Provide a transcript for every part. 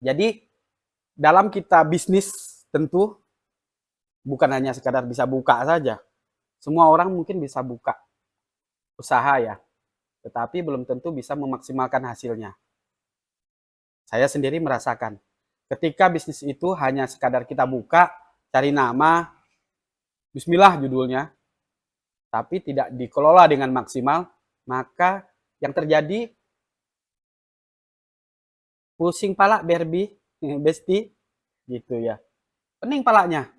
Jadi dalam kita bisnis tentu bukan hanya sekadar bisa buka saja. Semua orang mungkin bisa buka usaha ya, tetapi belum tentu bisa memaksimalkan hasilnya. Saya sendiri merasakan, ketika bisnis itu hanya sekadar kita buka, cari nama, bismillah judulnya, tapi tidak dikelola dengan maksimal, maka yang terjadi pusing pala Barbie, besti, gitu ya. Pening palanya.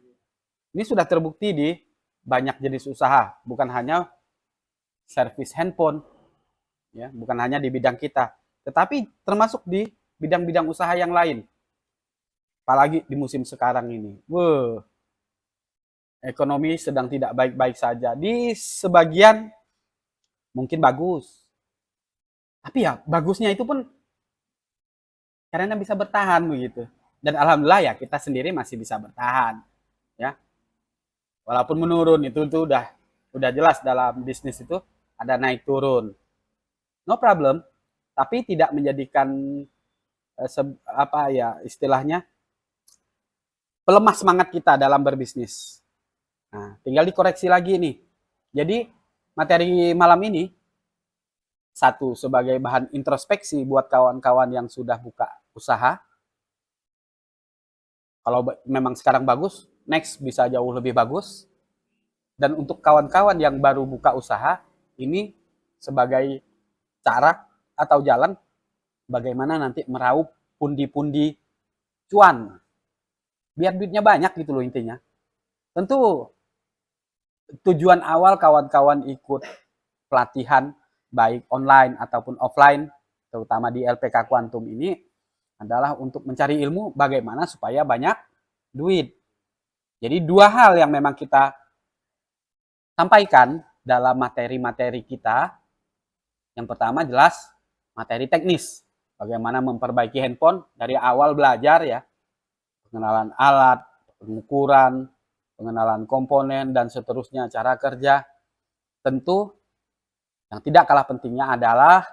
Ini sudah terbukti di banyak jenis usaha, bukan hanya servis handphone, ya, bukan hanya di bidang kita, tetapi termasuk di bidang-bidang usaha yang lain. Apalagi di musim sekarang ini. Wah, ekonomi sedang tidak baik-baik saja. Di sebagian mungkin bagus. Tapi ya bagusnya itu pun karena bisa bertahan begitu. Dan alhamdulillah ya kita sendiri masih bisa bertahan, ya. Walaupun menurun itu tuh udah jelas dalam bisnis itu ada naik turun. No problem, tapi tidak menjadikan apa ya istilahnya pelemah semangat kita dalam berbisnis. Nah, tinggal dikoreksi lagi nih. Jadi materi malam ini satu sebagai bahan introspeksi buat kawan-kawan yang sudah buka usaha. Kalau memang sekarang bagus, next bisa jauh lebih bagus. Dan untuk kawan-kawan yang baru buka usaha, ini sebagai cara atau jalan bagaimana nanti meraup pundi-pundi cuan. Biar duitnya banyak gitu loh intinya. Tentu tujuan awal kawan-kawan ikut pelatihan baik online ataupun offline, terutama di LPK Quantum ini adalah untuk mencari ilmu bagaimana supaya banyak duit. Jadi dua hal yang memang kita sampaikan dalam materi-materi kita. Yang pertama jelas materi teknis. Bagaimana memperbaiki handphone dari awal belajar ya. Pengenalan alat, pengukuran, pengenalan komponen, dan seterusnya, cara kerja. Tentu yang tidak kalah pentingnya adalah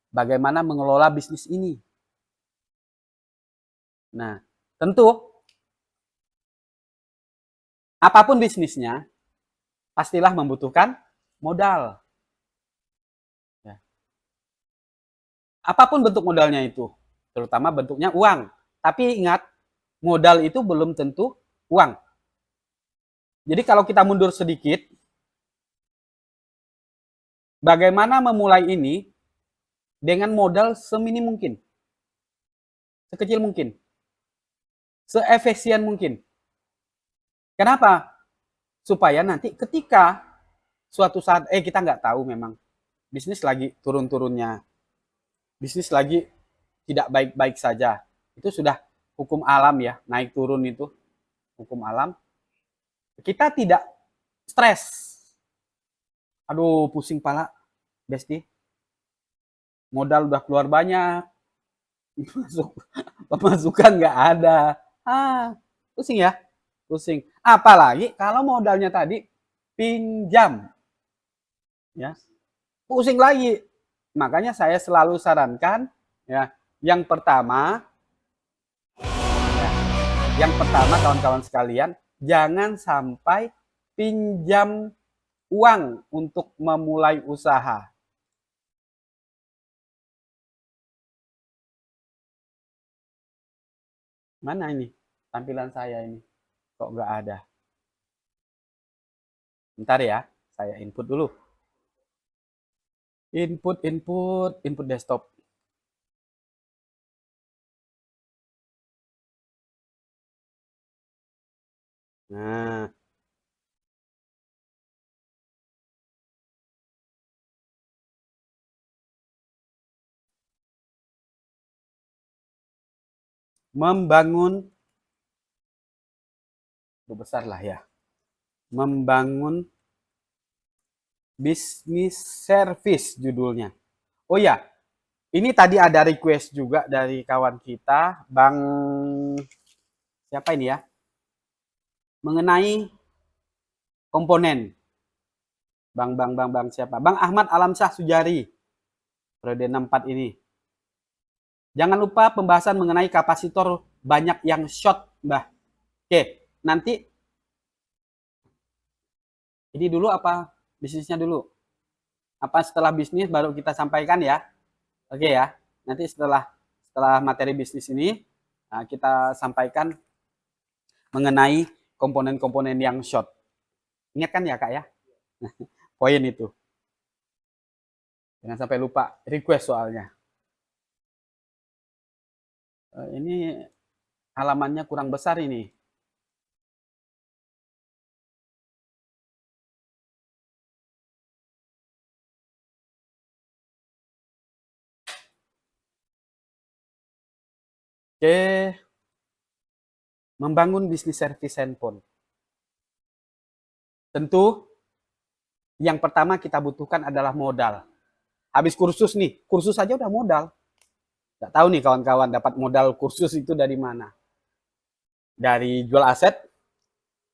bagaimana mengelola bisnis ini. Nah, tentu apapun bisnisnya, pastilah membutuhkan modal. Ya. Apapun bentuk modalnya itu, terutama bentuknya uang. Tapi ingat, modal itu belum tentu uang. Jadi kalau kita mundur sedikit, bagaimana memulai ini dengan modal seminim mungkin, sekecil mungkin, seefisien mungkin. Kenapa? Supaya nanti ketika suatu saat, kita nggak tahu memang bisnis lagi turun-turunnya, bisnis lagi tidak baik-baik saja. Itu sudah hukum alam ya, naik turun itu hukum alam. Kita tidak stres. Aduh, pusing pala, Besti. Modal udah keluar banyak, pemasukan nggak ada. Pusing ya, pusing. Apalagi kalau modalnya tadi pinjam, ya, pusing lagi. Makanya saya selalu sarankan, ya, yang pertama, ya, kawan-kawan sekalian, jangan sampai pinjam uang untuk memulai usaha. Mana ini tampilan saya ini? Kok nggak ada? Bentar ya, saya input dulu. Input desktop. Nah, membangun, besar lah ya, membangun bisnis service judulnya. Oh ya, ini tadi ada request juga dari kawan kita, Bang siapa ini ya, mengenai komponen. Bang siapa? Bang Ahmad Alamsyah Sujari, periode 64 ini. Jangan lupa pembahasan mengenai kapasitor banyak yang short, Mbah. Oke, nanti ini dulu apa bisnisnya dulu? Apa setelah bisnis baru kita sampaikan ya? Oke ya. Nanti setelah materi bisnis ini kita sampaikan mengenai komponen-komponen yang short. Ingat kan ya Kak ya? Poin itu. Jangan sampai lupa request soalnya. Ini halamannya kurang besar ini. Oke, membangun bisnis servis handphone. Tentu yang pertama kita butuhkan adalah modal. Habis kursus nih, kursus aja udah modal. Nggak tahu nih kawan-kawan dapat modal kursus itu dari mana. Dari jual aset,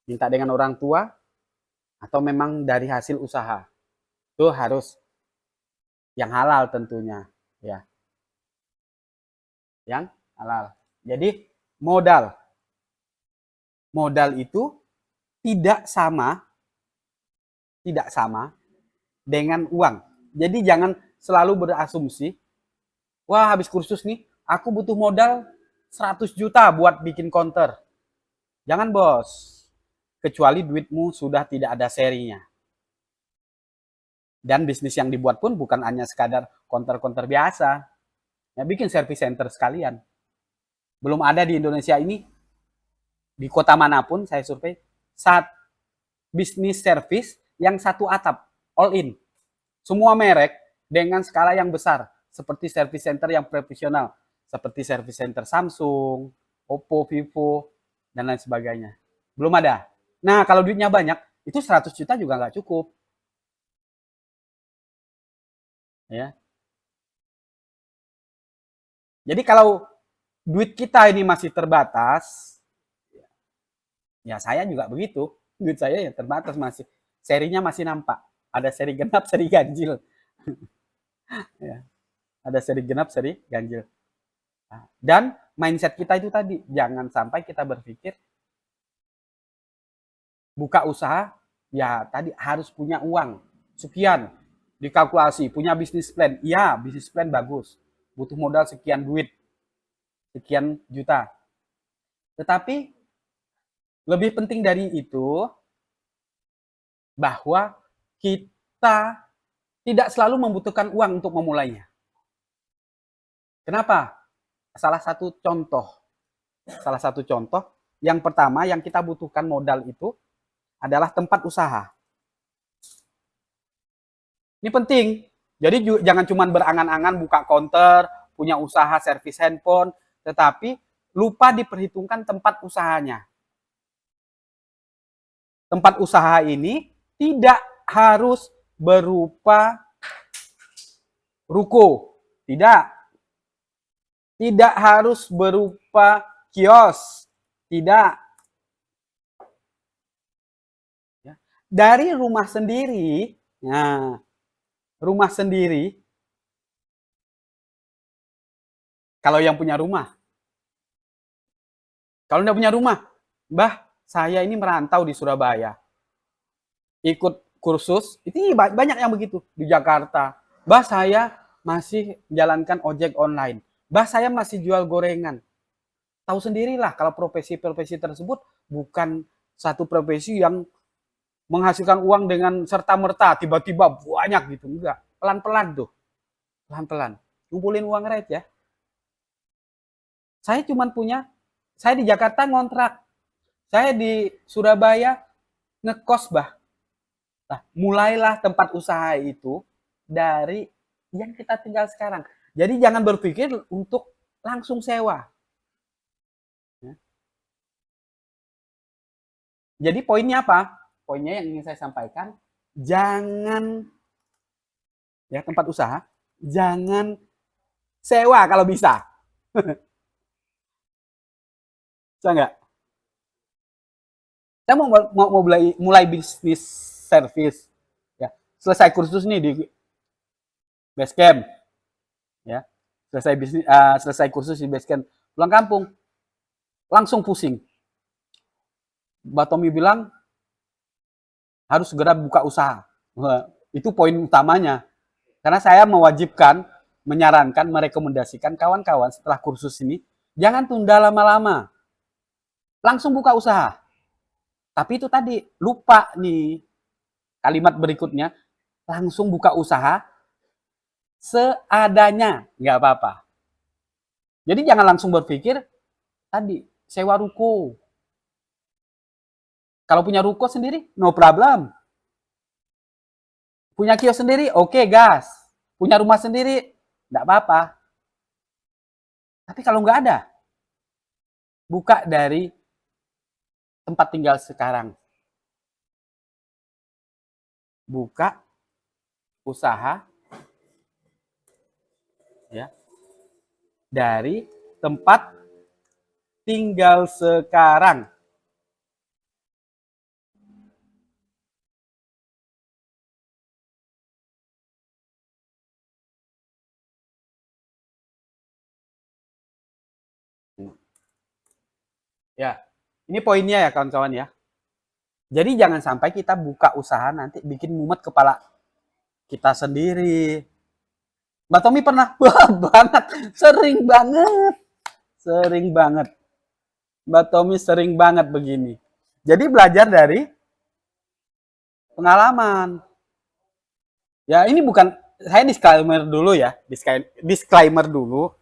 minta dengan orang tua, atau memang dari hasil usaha. Itu harus yang halal tentunya. Ya, yang halal. Jadi modal. Modal itu tidak sama dengan uang. Jadi jangan selalu berasumsi, wah habis kursus nih, aku butuh modal 100 juta buat bikin counter. Jangan bos, kecuali duitmu sudah tidak ada serinya. Dan bisnis yang dibuat pun bukan hanya sekadar counter-counter biasa. Ya, bikin service center sekalian. Belum ada di Indonesia ini, di kota manapun saya survei, saat bisnis service yang satu atap, all in. Semua merek dengan skala yang besar, seperti service center yang profesional, seperti service center Samsung, Oppo, Vivo, dan lain sebagainya. Belum ada. Nah, kalau duitnya banyak, itu 100 juta juga nggak cukup. Ya. Jadi kalau duit kita ini masih terbatas, ya saya juga begitu. Duit saya ya terbatas masih. Serinya masih nampak. Ada seri genap, seri ganjil. Ya. Ada seri genap, seri ganjil. Dan mindset kita itu tadi, jangan sampai kita berpikir buka usaha, ya tadi harus punya uang sekian, dikalkulasi, punya bisnis plan. Iya, bisnis plan bagus. Butuh modal sekian duit, sekian juta. Tetapi lebih penting dari itu, bahwa kita tidak selalu membutuhkan uang untuk memulainya. Kenapa? Salah satu contoh, yang pertama yang kita butuhkan modal itu adalah tempat usaha. Ini penting. Jadi jangan cuma berangan-angan buka counter, punya usaha servis handphone, tetapi lupa diperhitungkan tempat usahanya. Tempat usaha ini tidak harus berupa ruko, tidak. Tidak harus berupa kios, tidak. Dari rumah sendiri, nah, rumah sendiri, kalau yang punya rumah. Kalau nggak punya rumah, Mbah, saya ini merantau di Surabaya. Ikut kursus, itu banyak yang begitu di Jakarta. Mbah, saya masih menjalankan ojek online. Mbah, saya masih jual gorengan. Tahu sendirilah kalau profesi-profesi tersebut bukan satu profesi yang menghasilkan uang dengan serta-merta, tiba-tiba banyak gitu. Enggak, pelan-pelan tuh. Pelan-pelan. Ngumpulin uang red ya. Saya cuma punya, saya di Jakarta ngontrak. Saya di Surabaya ngekos, Bah. Nah, mulailah tempat usaha itu dari yang kita tinggal sekarang. Jadi jangan berpikir untuk langsung sewa. Jadi poinnya apa? Poinnya yang ingin saya sampaikan, jangan ya tempat usaha, jangan sewa kalau bisa. Bisa nggak? Saya mau mulai bisnis service. Ya, selesai kursus nih di Basecamp. Ya, selesai bisnis, selesai kursus di Basecamp, pulang kampung langsung pusing. Mbak Tommy bilang harus segera buka usaha. Wah, itu poin utamanya. Karena saya mewajibkan, menyarankan, merekomendasikan kawan-kawan setelah kursus ini, jangan tunda lama-lama. Langsung buka usaha. Tapi itu tadi, lupa nih kalimat berikutnya, langsung buka usaha seadanya, nggak apa-apa. Jadi jangan langsung berpikir, tadi, sewa ruko. Kalau punya ruko sendiri, no problem. Punya kios sendiri, oke, gas. Punya rumah sendiri, nggak apa-apa. Tapi kalau nggak ada, buka dari tempat tinggal sekarang. Buka usaha ya dari tempat tinggal sekarang. Ya, ini poinnya ya kawan-kawan ya. Jadi jangan sampai kita buka usaha nanti bikin mumet kepala kita sendiri. Mbak Tommy pernah? Wah, banget. Sering banget. Sering banget. Mbak Tommy sering banget begini. Jadi belajar dari pengalaman. Ya ini bukan, saya disclaimer dulu ya. Disclaimer dulu.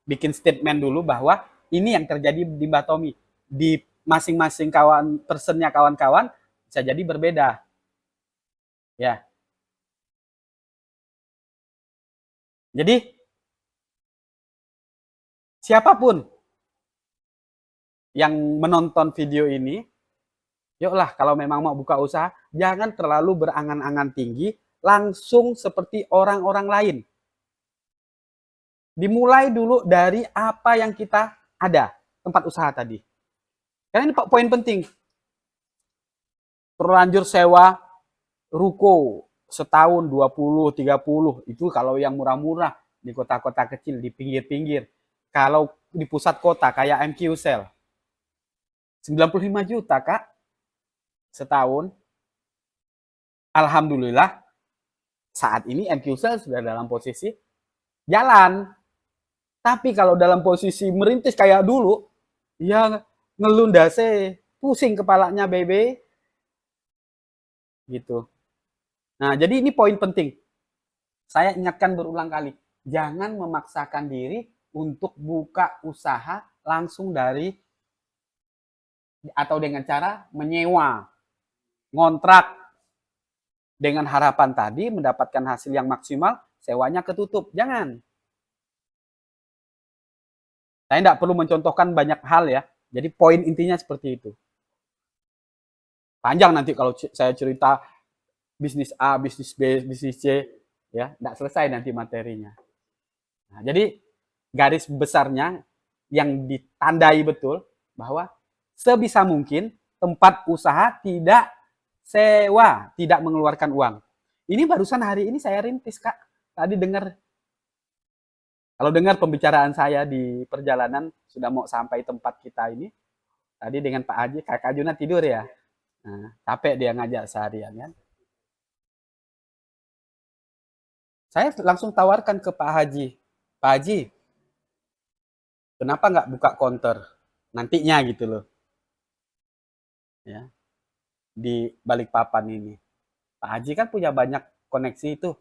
Bikin statement dulu bahwa ini yang terjadi di Mbak Tommy. Di masing-masing personnya kawan-kawan bisa jadi berbeda. Ya. Jadi siapapun yang menonton video ini, yuklah kalau memang mau buka usaha, jangan terlalu berangan-angan tinggi, langsung seperti orang-orang lain. Dimulai dulu dari apa yang kita ada, tempat usaha tadi. Karena ini poin penting. Terlanjur sewa ruko setahun 20, 30, itu kalau yang murah-murah di kota-kota kecil, di pinggir-pinggir. Kalau di pusat kota kayak MQ Sell, 95 juta Kak, setahun. Alhamdulillah, saat ini MQ Sell sudah dalam posisi jalan. Tapi kalau dalam posisi merintis kayak dulu, ya ngelundase, pusing kepalanya bebe. Gitu. Nah, jadi ini poin penting. Saya ingatkan berulang kali, jangan memaksakan diri untuk buka usaha langsung dari atau dengan cara menyewa, ngontrak dengan harapan tadi mendapatkan hasil yang maksimal, sewanya ketutup. Jangan. Saya tidak perlu mencontohkan banyak hal ya. Jadi poin intinya seperti itu. Panjang nanti kalau saya cerita bisnis A, bisnis B, bisnis C, ya, tidak selesai nanti materinya. Nah, jadi garis besarnya yang ditandai betul bahwa sebisa mungkin tempat usaha tidak sewa, tidak mengeluarkan uang. Ini barusan hari ini saya rintis Kak. Tadi dengar, kalau dengar pembicaraan saya di perjalanan sudah mau sampai tempat kita ini, tadi dengan Pak Haji, Kakak Juna tidur ya. Nah, capek dia ngajak seharian kan. Saya langsung tawarkan ke Pak Haji, Pak Haji, kenapa nggak buka counter nantinya gitu loh, ya di Balikpapan ini. Pak Haji kan punya banyak koneksi itu.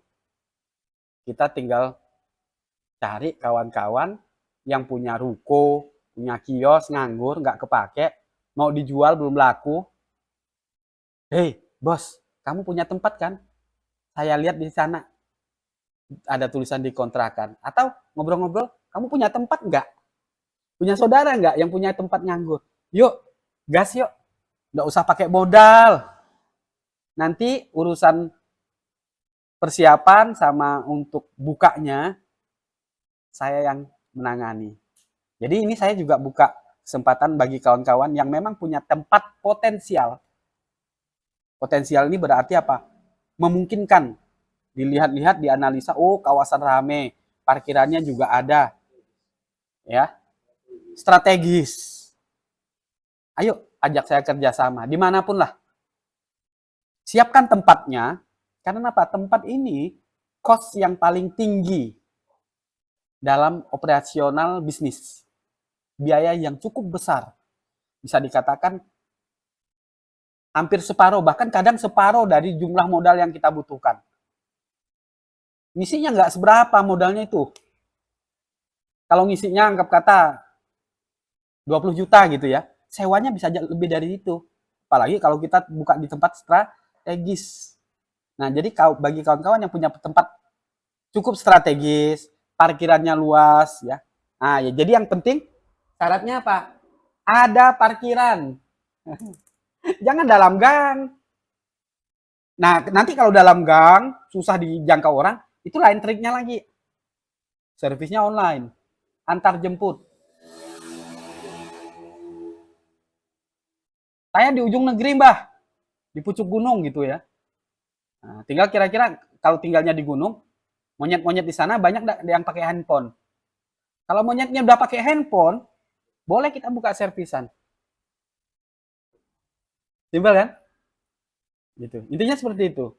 Kita tinggal cari kawan-kawan yang punya ruko, punya kios, nganggur, nggak kepake, mau dijual belum laku. Hei, bos, kamu punya tempat kan? Saya lihat di sana ada tulisan di kontrakan. Atau ngobrol-ngobrol, kamu punya tempat nggak? Punya saudara nggak yang punya tempat nganggur? Yuk, gas yuk. Nggak usah pakai modal. Nanti urusan persiapan sama untuk bukanya, saya yang menangani. Jadi ini saya juga buka kesempatan bagi kawan-kawan yang memang punya tempat potensial. Potensial ini berarti apa? Memungkinkan. Dilihat-lihat, dianalisa, oh kawasan rame, parkirannya juga ada, ya, strategis. Ayo ajak saya kerjasama dimanapun lah. Siapkan tempatnya, karena apa? Tempat ini cost yang paling tinggi dalam operasional bisnis. Biaya yang cukup besar. Bisa dikatakan hampir separuh, bahkan kadang separuh dari jumlah modal yang kita butuhkan. Ngisinya nggak seberapa modalnya itu. Kalau ngisinya anggap kata 20 juta gitu ya, sewanya bisa lebih dari itu. Apalagi kalau kita buka di tempat strategis. Nah, jadi bagi kawan-kawan yang punya tempat cukup strategis, parkirannya luas ya. Nah, ya jadi yang penting syaratnya apa? Ada parkiran. Jangan dalam gang. Nah, nanti kalau dalam gang susah dijangkau orang, itu lain triknya lagi. Servisnya online, antar jemput. Saya di ujung negeri, Mbah, di pucuk gunung gitu ya. Nah, tinggal kira-kira kalau tinggalnya di gunung, monyet-monyet di sana banyak yang pakai handphone. Kalau monyetnya udah pakai handphone, boleh kita buka servisan. Simpel kan? Gitu. Intinya seperti itu.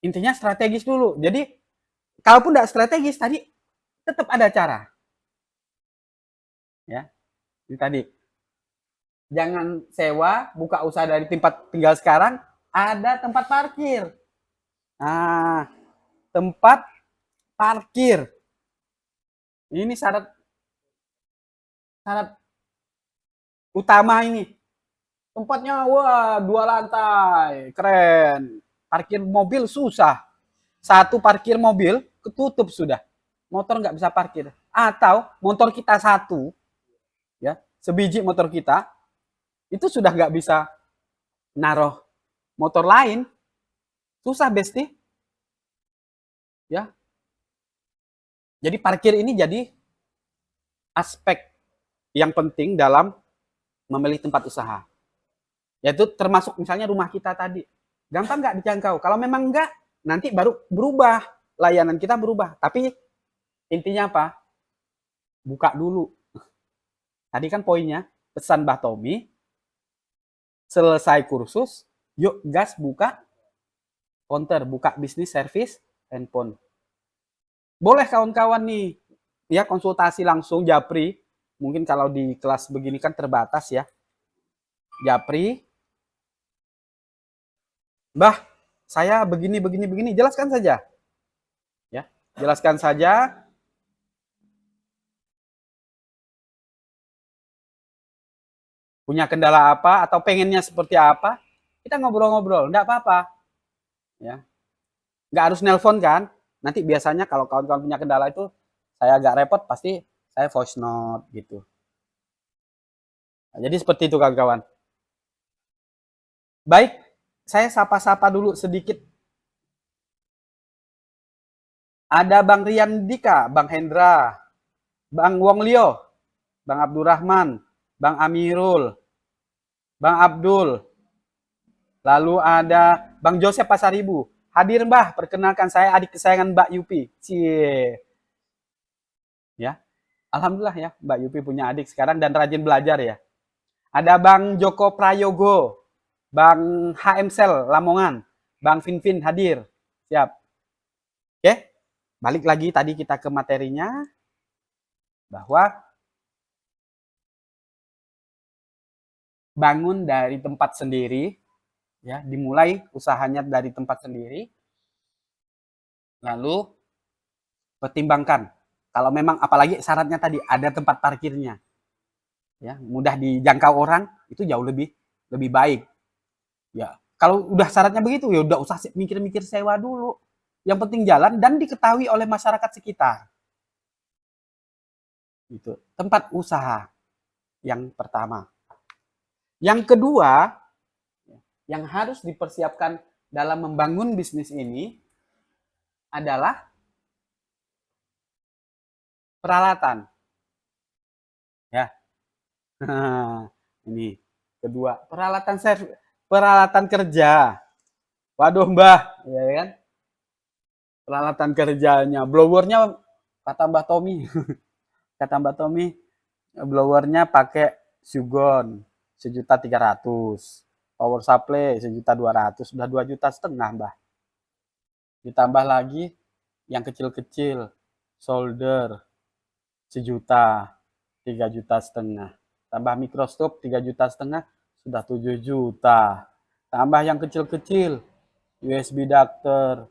Intinya strategis dulu. Jadi, kalaupun tidak strategis tadi, tetap ada cara. Ya, ini tadi. Jangan sewa, buka usaha dari tempat tinggal sekarang, ada tempat parkir. Nah, tempat parkir. Ini syarat syarat utama ini. Tempatnya wah 2 lantai, keren. Parkir mobil susah. Satu parkir mobil ketutup sudah. Motor nggak bisa parkir. Atau motor kita satu, ya sebiji motor kita itu sudah nggak bisa naruh motor lain. Susah besti, ya. Jadi parkir ini jadi aspek yang penting dalam memilih tempat usaha. Yaitu termasuk misalnya rumah kita tadi. Gampang nggak dijangkau? Kalau memang enggak, nanti baru berubah. Layanan kita berubah. Tapi intinya apa? Buka dulu. Tadi kan poinnya, pesan Mbah Tommy, selesai kursus, yuk gas buka counter, buka bisnis service handphone. Boleh kawan-kawan nih, ya konsultasi langsung Japri. Mungkin kalau di kelas begini kan terbatas ya. Japri, Mbah, saya begini, jelaskan saja. Ya, jelaskan saja. Punya kendala apa atau pengennya seperti apa? Kita ngobrol-ngobrol, enggak apa-apa. Ya, nggak harus nelpon kan? Nanti biasanya kalau kawan-kawan punya kendala itu saya agak repot, pasti saya voice note gitu. Nah, jadi seperti itu kawan-kawan. Baik, saya sapa-sapa dulu sedikit. Ada Bang Rian Dika, Bang Hendra, Bang Wong Lio, Bang Abdurrahman, Bang Amirul, Bang Abdul, lalu ada Bang Joseph Pasaribu. Hadir Mbah, perkenalkan saya adik kesayangan Mbak Yupi. Cie. Ya, alhamdulillah ya, Mbak Yupi punya adik sekarang dan rajin belajar ya. Ada Bang Joko Prayogo, Bang HM Sel Lamongan, Bang Finvin hadir. Siap. Oke, balik lagi tadi kita ke materinya bahwa bangun dari tempat sendiri, ya, dimulai usahanya dari tempat sendiri, lalu pertimbangkan. Kalau memang apalagi syaratnya tadi ada tempat parkirnya, ya, mudah dijangkau orang, itu jauh lebih baik. Ya, kalau udah syaratnya begitu ya udah usah mikir-mikir sewa dulu. Yang penting jalan dan diketahui oleh masyarakat sekitar. Itu tempat usaha yang pertama. Yang kedua, yang harus dipersiapkan dalam membangun bisnis ini adalah peralatan. Ya. Ini kedua, peralatan kerja. Waduh, Mbah, ya kan? Peralatan kerjanya, blowernya kata Mbah Tommy. Kata Mbak Tommy, blowernya pakai Sugon 1.300.000, power supply 1.200.000, sudah 2,5 juta, Mbah. Ditambah lagi yang kecil-kecil, solder 1 juta, 3,5 juta. Tambah microscope 3,5 juta, sudah 7 juta. Tambah yang kecil-kecil, USB adapter,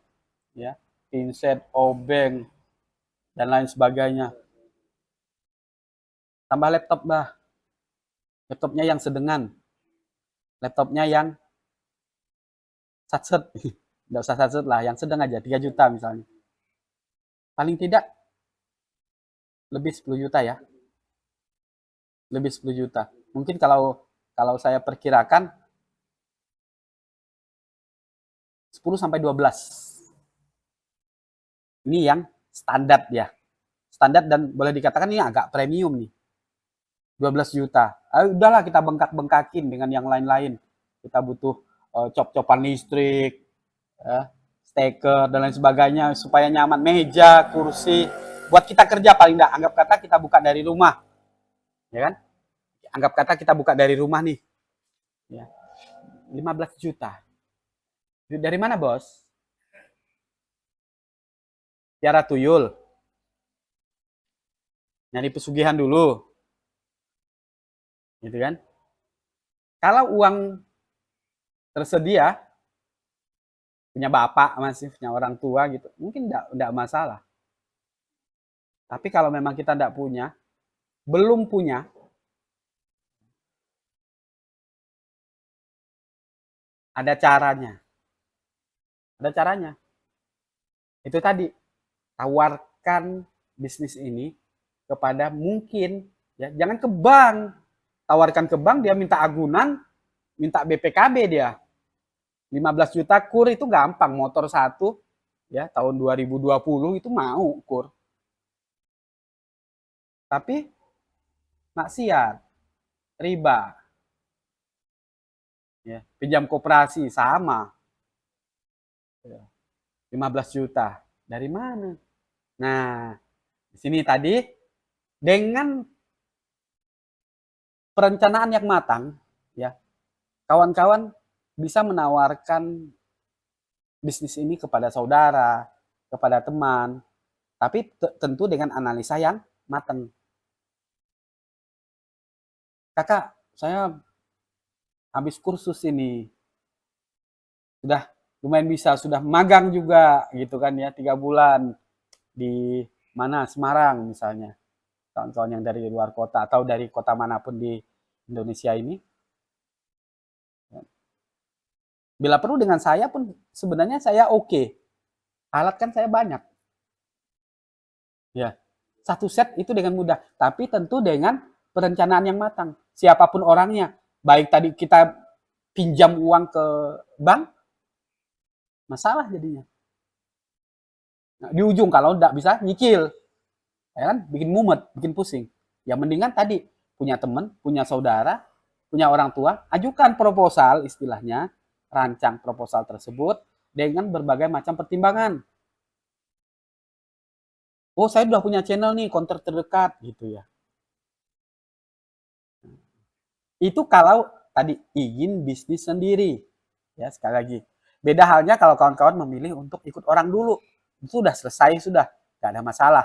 ya, pinset, obeng, dan lain sebagainya. Tambah laptop, Mbah. Laptopnya yang sedengan. Laptopnya yang satset. Nggak usah satset lah, yang sedang aja, 3 juta misalnya. Paling tidak lebih 10 juta ya. Lebih 10 juta. Mungkin kalau saya perkirakan 10 sampai 12. Ini yang standar ya. Standar dan boleh dikatakan ini agak premium nih. 12 juta. Udahlah kita bengkak-bengkakin dengan yang lain-lain. Kita butuh cop-copan listrik, steker dan lain sebagainya supaya nyaman, meja, kursi. Buat kita kerja paling enggak, anggap kata kita buka dari rumah. Ya kan? Anggap kata kita buka dari rumah nih. Ya. 15 juta. Dari mana, Bos? Tiara tuyul. Nyari pesugihan dulu. Gitu kan? Kalau uang tersedia, punya bapak masih, punya orang tua gitu, mungkin enggak masalah. Tapi kalau memang kita enggak punya, belum punya, ada caranya. Ada caranya. Itu tadi, tawarkan bisnis ini kepada mungkin, ya, jangan ke bank. Tawarkan ke bank, dia minta agunan, minta BPKB dia. 15 juta kur itu gampang, motor satu, ya, tahun 2020 itu mau kur. Tapi maksiat, riba, ya, pinjam koperasi sama, ya, 15 juta. Dari mana? Nah, di sini tadi dengan perencanaan yang matang, ya, kawan-kawan bisa menawarkan bisnis ini kepada saudara, kepada teman, tapi tentu dengan analisa yang matang. Kakak, saya habis kursus ini, sudah lumayan bisa, sudah magang juga gitu kan ya, 3 bulan di mana, Semarang misalnya, kawan-kawan yang dari luar kota atau dari kota manapun di Indonesia ini. Bila perlu dengan saya pun sebenarnya saya oke. Alat kan saya banyak. Ya. Satu set itu dengan mudah, tapi tentu dengan perencanaan yang matang. Siapapun orangnya, baik tadi kita pinjam uang ke bank, masalah jadinya. Nah, di ujung kalau enggak bisa nyicil, ya kan, bikin mumet, bikin pusing. Ya mendingan tadi punya teman, punya saudara, punya orang tua, ajukan proposal istilahnya, rancang proposal tersebut dengan berbagai macam pertimbangan. Oh, saya udah punya channel nih, konter terdekat gitu ya. Itu kalau tadi ingin bisnis sendiri. Ya, sekali lagi. Beda halnya kalau kawan-kawan memilih untuk ikut orang dulu. Itu sudah selesai, sudah. Gak ada masalah.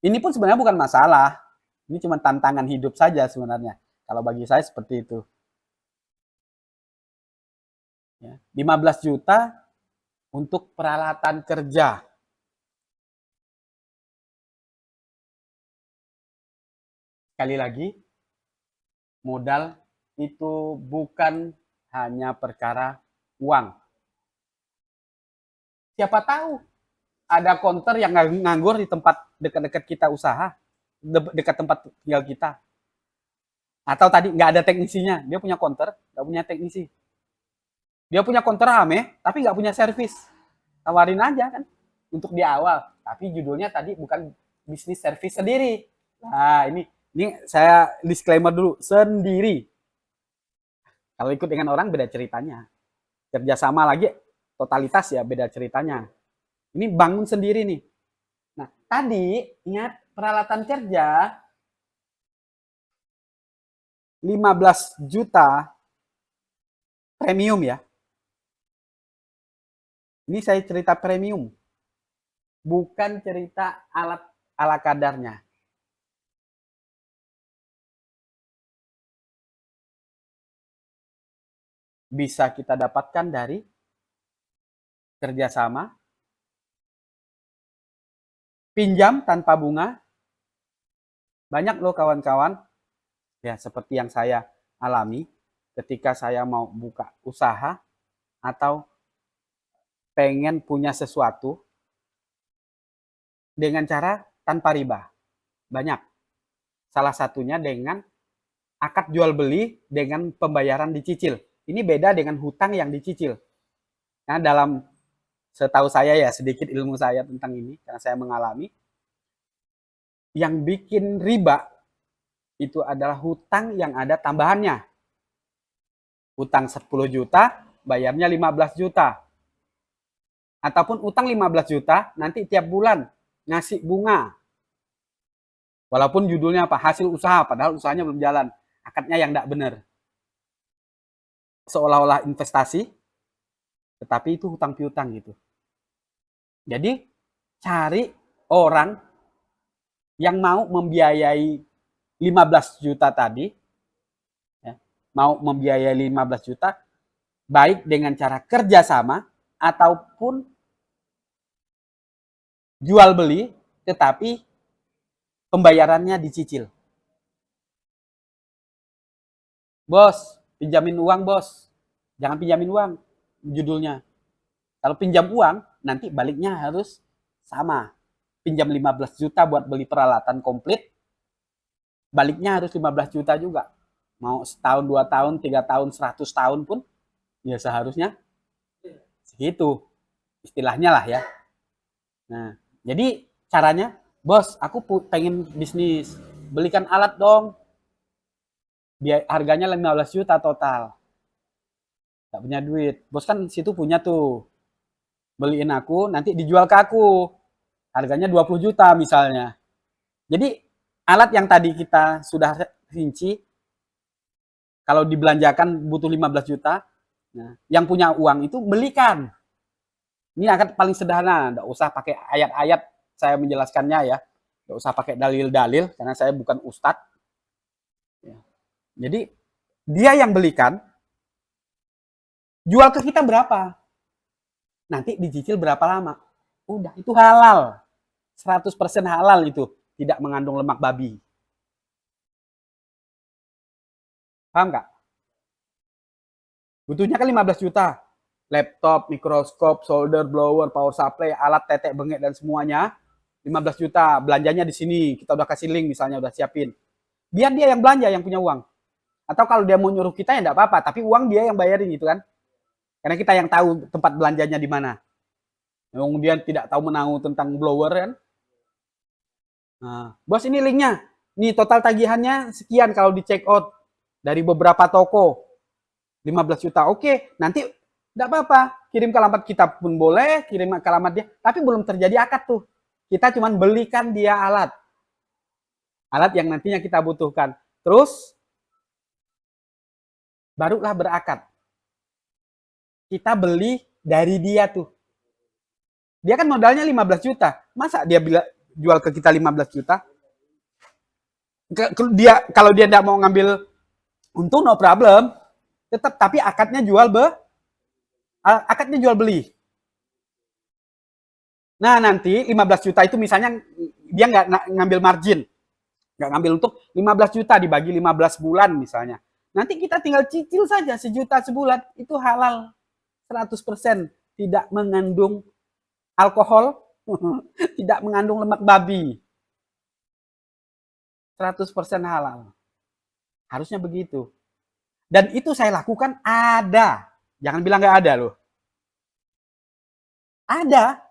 Ini pun sebenarnya bukan masalah. Ini cuma tantangan hidup saja sebenarnya. Kalau bagi saya seperti itu. Ya, 15 juta untuk peralatan kerja. Sekali lagi, modal itu bukan hanya perkara uang. Siapa tahu ada konter yang nganggur di tempat dekat-dekat kita usaha, dekat tempat tinggal kita. Atau tadi nggak ada teknisinya, dia punya konter, nggak punya teknisi. Dia punya konter rame, tapi nggak punya servis. Tawarin aja kan, untuk di awal. Tapi judulnya tadi bukan bisnis servis sendiri. Nah, ini saya disclaimer dulu, sendiri. Kalau ikut dengan orang beda ceritanya. Kerjasama lagi, totalitas ya beda ceritanya. Ini bangun sendiri nih. Nah, tadi ingat peralatan kerja 15 juta premium ya. Ini saya cerita premium, bukan cerita alat ala kadarnya. Bisa kita dapatkan dari kerjasama, pinjam tanpa bunga. Banyak loh kawan-kawan, ya seperti yang saya alami ketika saya mau buka usaha atau pengen punya sesuatu dengan cara tanpa riba. Banyak. Salah satunya dengan akad jual beli dengan pembayaran dicicil. Ini beda dengan hutang yang dicicil. Nah, dalam setahu saya ya, sedikit ilmu saya tentang ini, karena saya mengalami, yang bikin riba itu adalah hutang yang ada tambahannya. Hutang 10 juta, bayarnya 15 juta. Ataupun utang 15 juta, nanti tiap bulan ngasih bunga. Walaupun judulnya apa? Hasil usaha, padahal usahanya belum jalan. Akadnya yang tidak benar. Seolah-olah investasi, tetapi itu hutang piutang gitu. Jadi cari orang yang mau membiayai 15 juta tadi, ya, mau membiayai 15 juta, baik dengan cara kerjasama ataupun jual beli, tetapi pembayarannya dicicil. Bos, pinjamin uang bos. Jangan pinjamin uang, judulnya. Kalau pinjam uang, nanti baliknya harus sama. Pinjam 15 juta buat beli peralatan komplit, baliknya harus 15 juta juga. Mau setahun, 2 tahun, 3 tahun, 100 tahun pun, ya seharusnya segitu. Istilahnya lah ya. Nah, jadi caranya, bos, aku pengen bisnis. Belikan alat dong. Biar harganya 15 juta total. Gak punya duit. Bos kan situ punya tuh. Beliin aku, nanti dijual ke aku. Harganya 20 juta misalnya. Jadi alat yang tadi kita sudah rinci, kalau dibelanjakan butuh 15 juta, nah, yang punya uang itu belikan. Ini akan paling sederhana, nggak usah pakai ayat-ayat saya menjelaskannya ya. Nggak usah pakai dalil-dalil, karena saya bukan ustadz. Ya. Jadi dia yang belikan, jual ke kita berapa? Nanti dicicil berapa lama? Udah, itu halal. 100% halal itu. Tidak mengandung lemak babi. Paham nggak? Butuhnya kan 15 juta. Laptop, mikroskop, solder, blower, power supply, alat tetek bengek dan semuanya. 15 juta. Belanjanya di sini. Kita udah kasih link misalnya, udah siapin. Biar dia yang belanja, yang punya uang. Atau kalau dia mau nyuruh kita ya enggak apa-apa, tapi uang dia yang bayarin gitu kan. Karena kita yang tahu tempat belanjanya di mana. Kemudian tidak tahu menahu tentang blower kan. Nah, bos ini linknya. Nih total tagihannya sekian kalau di check out dari beberapa toko. 15 juta. Oke, nanti enggak apa-apa. Kirim ke alamat kita pun boleh, kirim ke alamat dia. Tapi belum terjadi akad tuh. Kita cuma belikan dia alat. Alat yang nantinya kita butuhkan. Terus barulah berakad. Kita beli dari dia tuh. Dia kan modalnya 15 juta. Masa dia jual ke kita 15 juta? Kalau dia tidak mau ngambil untung, no problem. Tetap, tapi akadnya jual beli. Nah, nanti 15 juta itu misalnya dia nggak ngambil margin. Nggak ngambil untung, 15 juta dibagi 15 bulan misalnya. Nanti kita tinggal cicil saja 1 juta sebulan. Itu halal. 100%. Tidak mengandung alkohol, tidak mengandung lemak babi. 100% halal. Harusnya begitu. Dan itu saya lakukan ada. Jangan bilang nggak ada loh. Ada.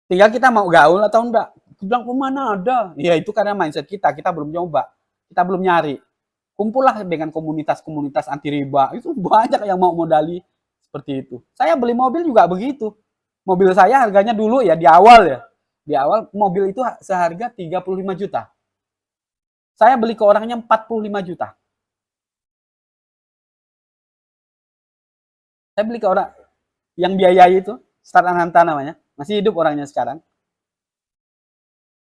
Tinggal kita mau gaul atau enggak. Bilang, oh mana ada. Ya itu karena mindset kita belum nyoba. Kita belum nyari. Kumpullah dengan komunitas-komunitas anti riba. Itu banyak yang mau modali seperti itu. Saya beli mobil juga begitu. Mobil saya harganya dulu ya di awal ya. Di awal mobil itu seharga 35 juta. Saya beli ke orangnya 45 juta. Saya beli ke orang yang biayai itu, Start Ananta namanya. Masih hidup orangnya sekarang.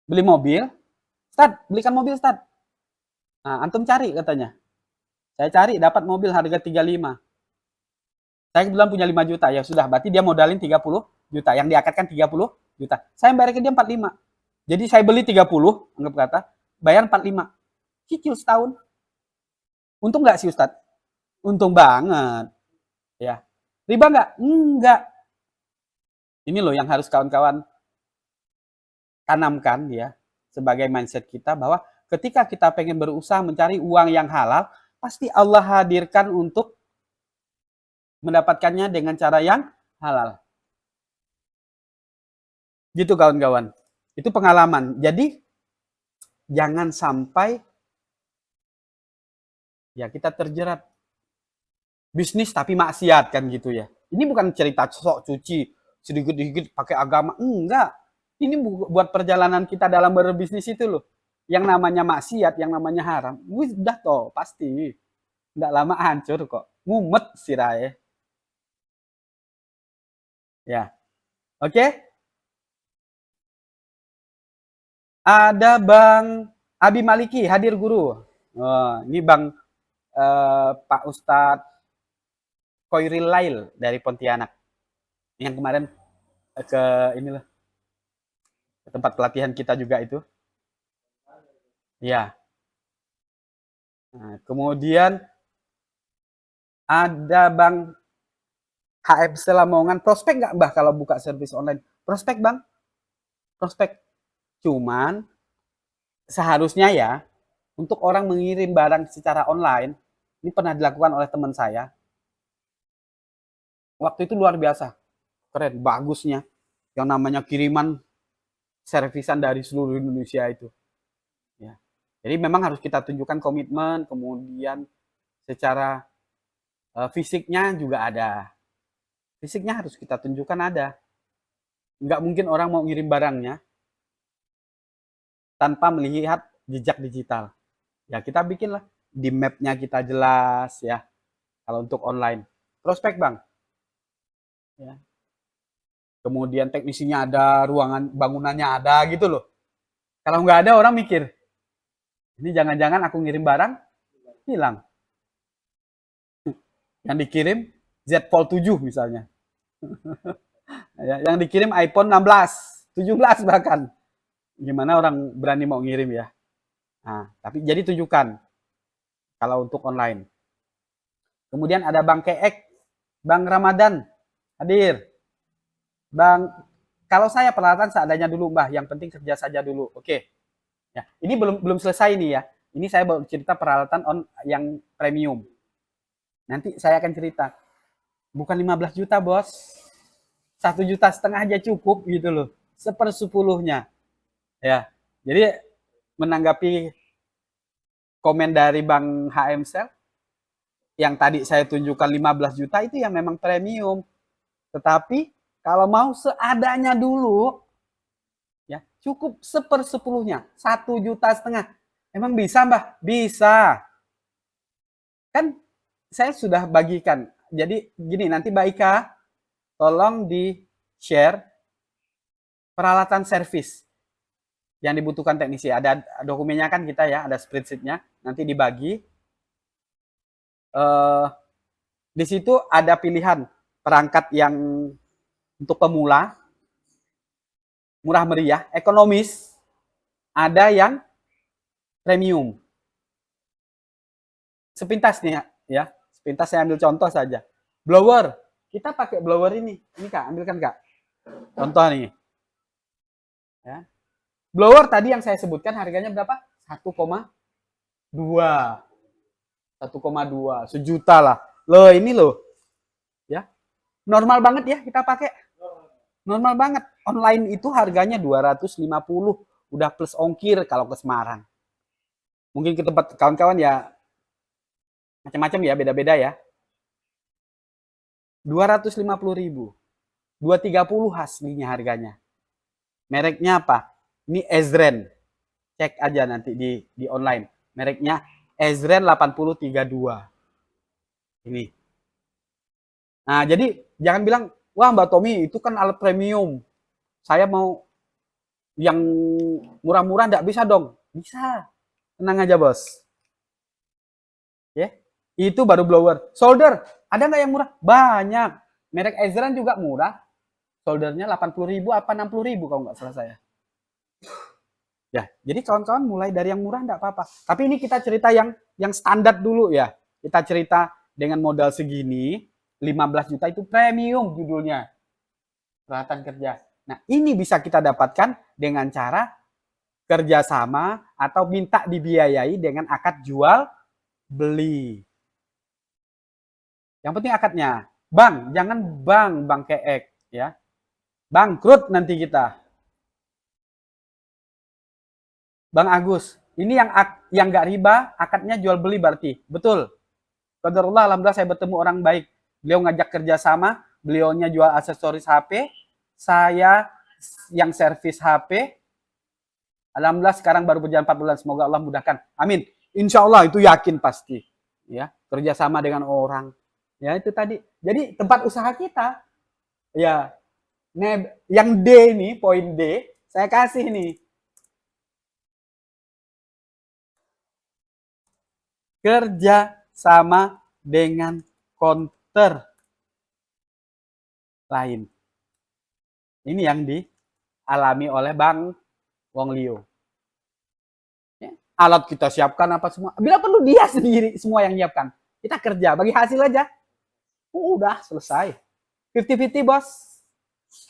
Beli mobil, Start, belikan mobil Start. Nah, antum cari katanya. Saya cari dapat mobil harga 35. Saya bilang punya 5 juta, ya sudah, berarti dia modalin 30 juta, yang diakatkan 30 juta. Saya bayar ke dia 45. Jadi saya beli 30, anggap kata, bayar 45. Cicil setahun. Untung nggak sih Ustadz? Untung banget. Ya. Riba nggak? Enggak. Ini loh yang harus kawan-kawan tanamkan ya, sebagai mindset kita, bahwa ketika kita pengen berusaha mencari uang yang halal, pasti Allah hadirkan untuk mendapatkannya dengan cara yang halal. Gitu kawan-kawan. Itu pengalaman. Jadi jangan sampai ya kita terjerat bisnis tapi maksiat kan gitu ya. Ini bukan cerita sok suci sedikit-sedikit pakai agama, enggak. Ini buat perjalanan kita dalam berbisnis itu loh. Yang namanya maksiat, yang namanya haram, udah toh pasti. Enggak lama hancur kok. Mumet sirahe. Ya. Oke? Ada Bang Abi Maliki hadir guru. Oh, ini Bang Pak Ustadz Koiril Lail dari Pontianak. Yang kemarin ke inilah ke tempat pelatihan kita juga itu. Ya. Nah, kemudian ada Bang HF Selamongan. Prospek nggak Mbah kalau buka servis online? Prospek Bang. Prospek. Cuman seharusnya ya, untuk orang mengirim barang secara online, ini pernah dilakukan oleh teman saya. Waktu itu luar biasa. Keren, bagusnya. Yang namanya kiriman servisan dari seluruh Indonesia itu. Ya. Jadi memang harus kita tunjukkan komitmen, kemudian secara fisiknya juga ada. Fisiknya harus kita tunjukkan ada. Nggak mungkin orang mau ngirim barangnya tanpa melihat jejak digital. Ya kita bikinlah di mapnya kita jelas ya. Kalau untuk online, prospek bang. Ya. Kemudian teknisinya ada, ruangan bangunannya ada gitu loh. Kalau nggak ada orang mikir, ini jangan-jangan aku ngirim barang hilang. Yang dikirim Z Fold 7 misalnya. Yang dikirim iPhone 16, 17 bahkan. Gimana orang berani mau ngirim ya? Nah, tapi jadi tunjukkan kalau untuk online. Kemudian ada Bang Keek, Bang Ramadan hadir. Bang, kalau saya peralatan seadanya dulu, Mbah. Yang penting kerja saja dulu. Oke. Ya, ini belum selesai nih ya. Ini saya baru cerita peralatan yang premium. Nanti saya akan cerita. Bukan 15 juta, Bos. 1,5 juta aja cukup gitu loh. 1/10-nya. Ya. Jadi menanggapi komen dari Bang HM Sel, yang tadi saya tunjukkan 15 juta itu yang memang premium. Tetapi kalau mau seadanya dulu, ya cukup 1/10-nya, 1,5 juta. Emang bisa Mbah? Bisa. Kan saya sudah bagikan. Jadi gini, nanti Mbak Ika tolong di share peralatan servis yang dibutuhkan teknisi. Ada dokumennya kan kita ya, ada spreadsheet-nya. Nanti dibagi. Di situ ada pilihan perangkat yang untuk pemula, murah meriah, ekonomis, ada yang premium. Sepintas nih ya, sepintas saya ambil contoh saja. Blower, kita pakai blower ini Kak, ambilkan Kak. Contoh nih. Ya. Blower tadi yang saya sebutkan harganya berapa? 1,2. 1,2, sejuta lah. Loh ini loh. Ya. Normal banget ya kita pakai. Normal banget. Online itu harganya 250, udah plus ongkir kalau ke Semarang. Mungkin ke tempat kawan-kawan ya macam-macam ya, beda-beda ya. 250.000. 230 aslinya harganya. Mereknya apa? Ini Ezren. Cek aja nanti di online. Mereknya Ezren 8032. Ini. Nah, jadi jangan bilang, wah Mbak Tommy itu kan alat premium. Saya mau yang murah-murah enggak bisa dong. Bisa. Tenang aja, Bos. Ya. Itu baru blower. Solder, ada nggak yang murah? Banyak. Merek Ezran juga murah. Soldernya 80.000 apa 60.000 kalau nggak salah saya. Ya, jadi kawan-kawan mulai dari yang murah nggak apa-apa. Tapi ini kita cerita yang standar dulu ya. Kita cerita dengan modal segini, 15 juta itu premium judulnya. Peralatan kerja. Nah, ini bisa kita dapatkan dengan cara kerjasama atau minta dibiayai dengan akad jual beli. Yang penting akadnya. Bang, jangan bang keek ya. Bangkrut nanti kita. Bang Agus, ini yang nggak riba, akadnya jual beli berarti. Betul. Qadarullah, alhamdulillah saya bertemu orang baik. Beliau ngajak kerjasama, beliaunya jual aksesoris HP, saya yang servis HP. Alhamdulillah sekarang baru berjalan 4 bulan, semoga Allah mudahkan. Amin. Insya Allah itu yakin pasti. Ya, kerjasama dengan orang. Ya itu tadi. Jadi tempat usaha kita, ya, yang D ini, poin D, saya kasih nih. Kerja sama dengan counter lain. Ini yang dialami oleh Bang Wong Lio. Ya, alat kita siapkan apa semua. Bila perlu dia sendiri semua yang nyiapkan. Kita kerja, bagi hasil aja. Udah selesai. 50-50 bos.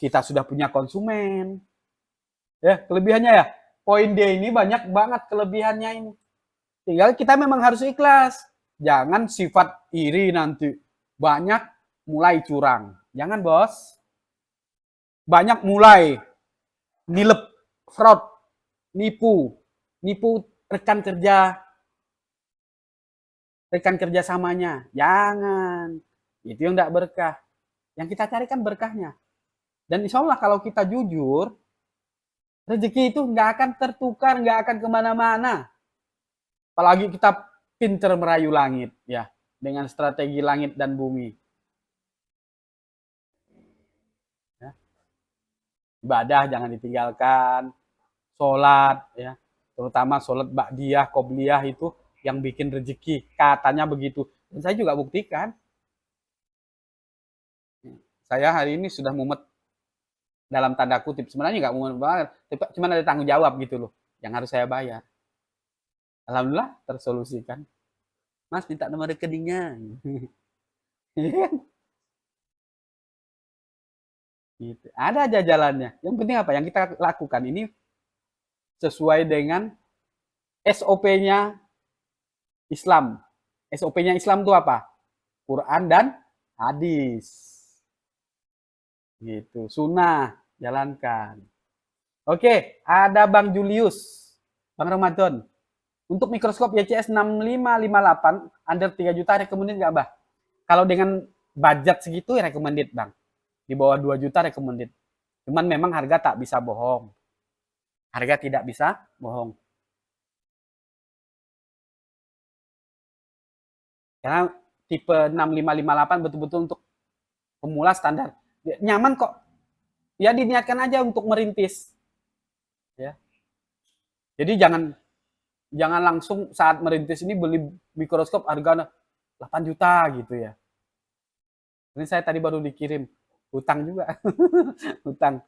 Kita sudah punya konsumen. Ya, kelebihannya ya. Poin D ini banyak banget kelebihannya ini. Tinggal kita memang harus ikhlas. Jangan sifat iri nanti. Banyak mulai curang. Jangan bos. Banyak mulai nilep, fraud, nipu rekan kerja samanya. Jangan. Itu yang tidak berkah. Yang kita cari kan berkahnya. Dan insya Allah kalau kita jujur, rezeki itu nggak akan tertukar, nggak akan kemana-mana. Apalagi kita pinter merayu langit, ya, dengan strategi langit dan bumi. Ya. Ibadah jangan ditinggalkan, sholat, ya, terutama sholat ba'diyah, qobliyah itu yang bikin rezeki, katanya begitu. Dan saya juga buktikan. Saya hari ini sudah mumet dalam tanda kutip, sebenarnya nggak mumet banget, cuma ada tanggung jawab gitu loh, yang harus saya bayar. Alhamdulillah tersolusikan. Mas minta nomor rekeningnya. Gitu. Ada aja jalannya. Yang penting apa? Yang kita lakukan ini sesuai dengan SOP-nya Islam. SOP-nya Islam itu apa? Quran dan hadis. Gitu. Sunnah, jalankan. Oke, ada Bang Julius. Bang Ramadan. Untuk mikroskop YCS 6558 under 3 juta recommended nggak, Bah? Kalau dengan budget segitu ya recommended, Bang. Di bawah 2 juta recommended. Cuman memang harga tak bisa bohong. Harga tidak bisa bohong. Karena tipe 6558 betul-betul untuk pemula standar. Nyaman kok. Ya diniatkan aja untuk merintis. Ya. Jadi jangan langsung saat merintis ini beli mikroskop harga 8 juta gitu ya. Ini saya tadi baru dikirim hutang juga. Hutang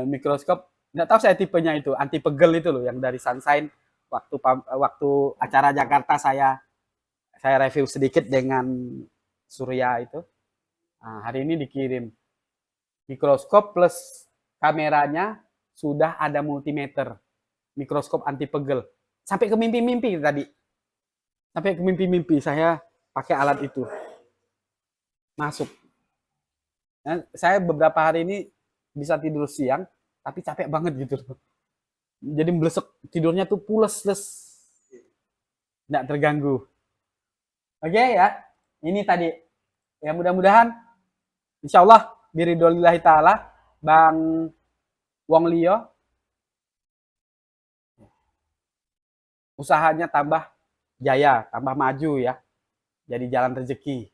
mikroskop. Nggak tahu saya tipenya itu, anti pegel itu loh yang dari Sunshine waktu acara Jakarta saya review sedikit dengan Surya itu. Nah, hari ini dikirim mikroskop plus kameranya sudah ada multimeter. Mikroskop anti pegel. Sampai ke mimpi-mimpi tadi. Sampai ke mimpi-mimpi saya pakai alat itu. Masuk. Nah, saya beberapa hari ini bisa tidur siang, tapi capek banget gitu loh. Jadi melesek, tidurnya tuh pules. Nggak terganggu. Oke ya, ini tadi. Ya mudah-mudahan insya Allah biridolillahi ta'ala, Bang Wong Lio, usahanya tambah jaya, tambah maju ya. Jadi jalan rezeki.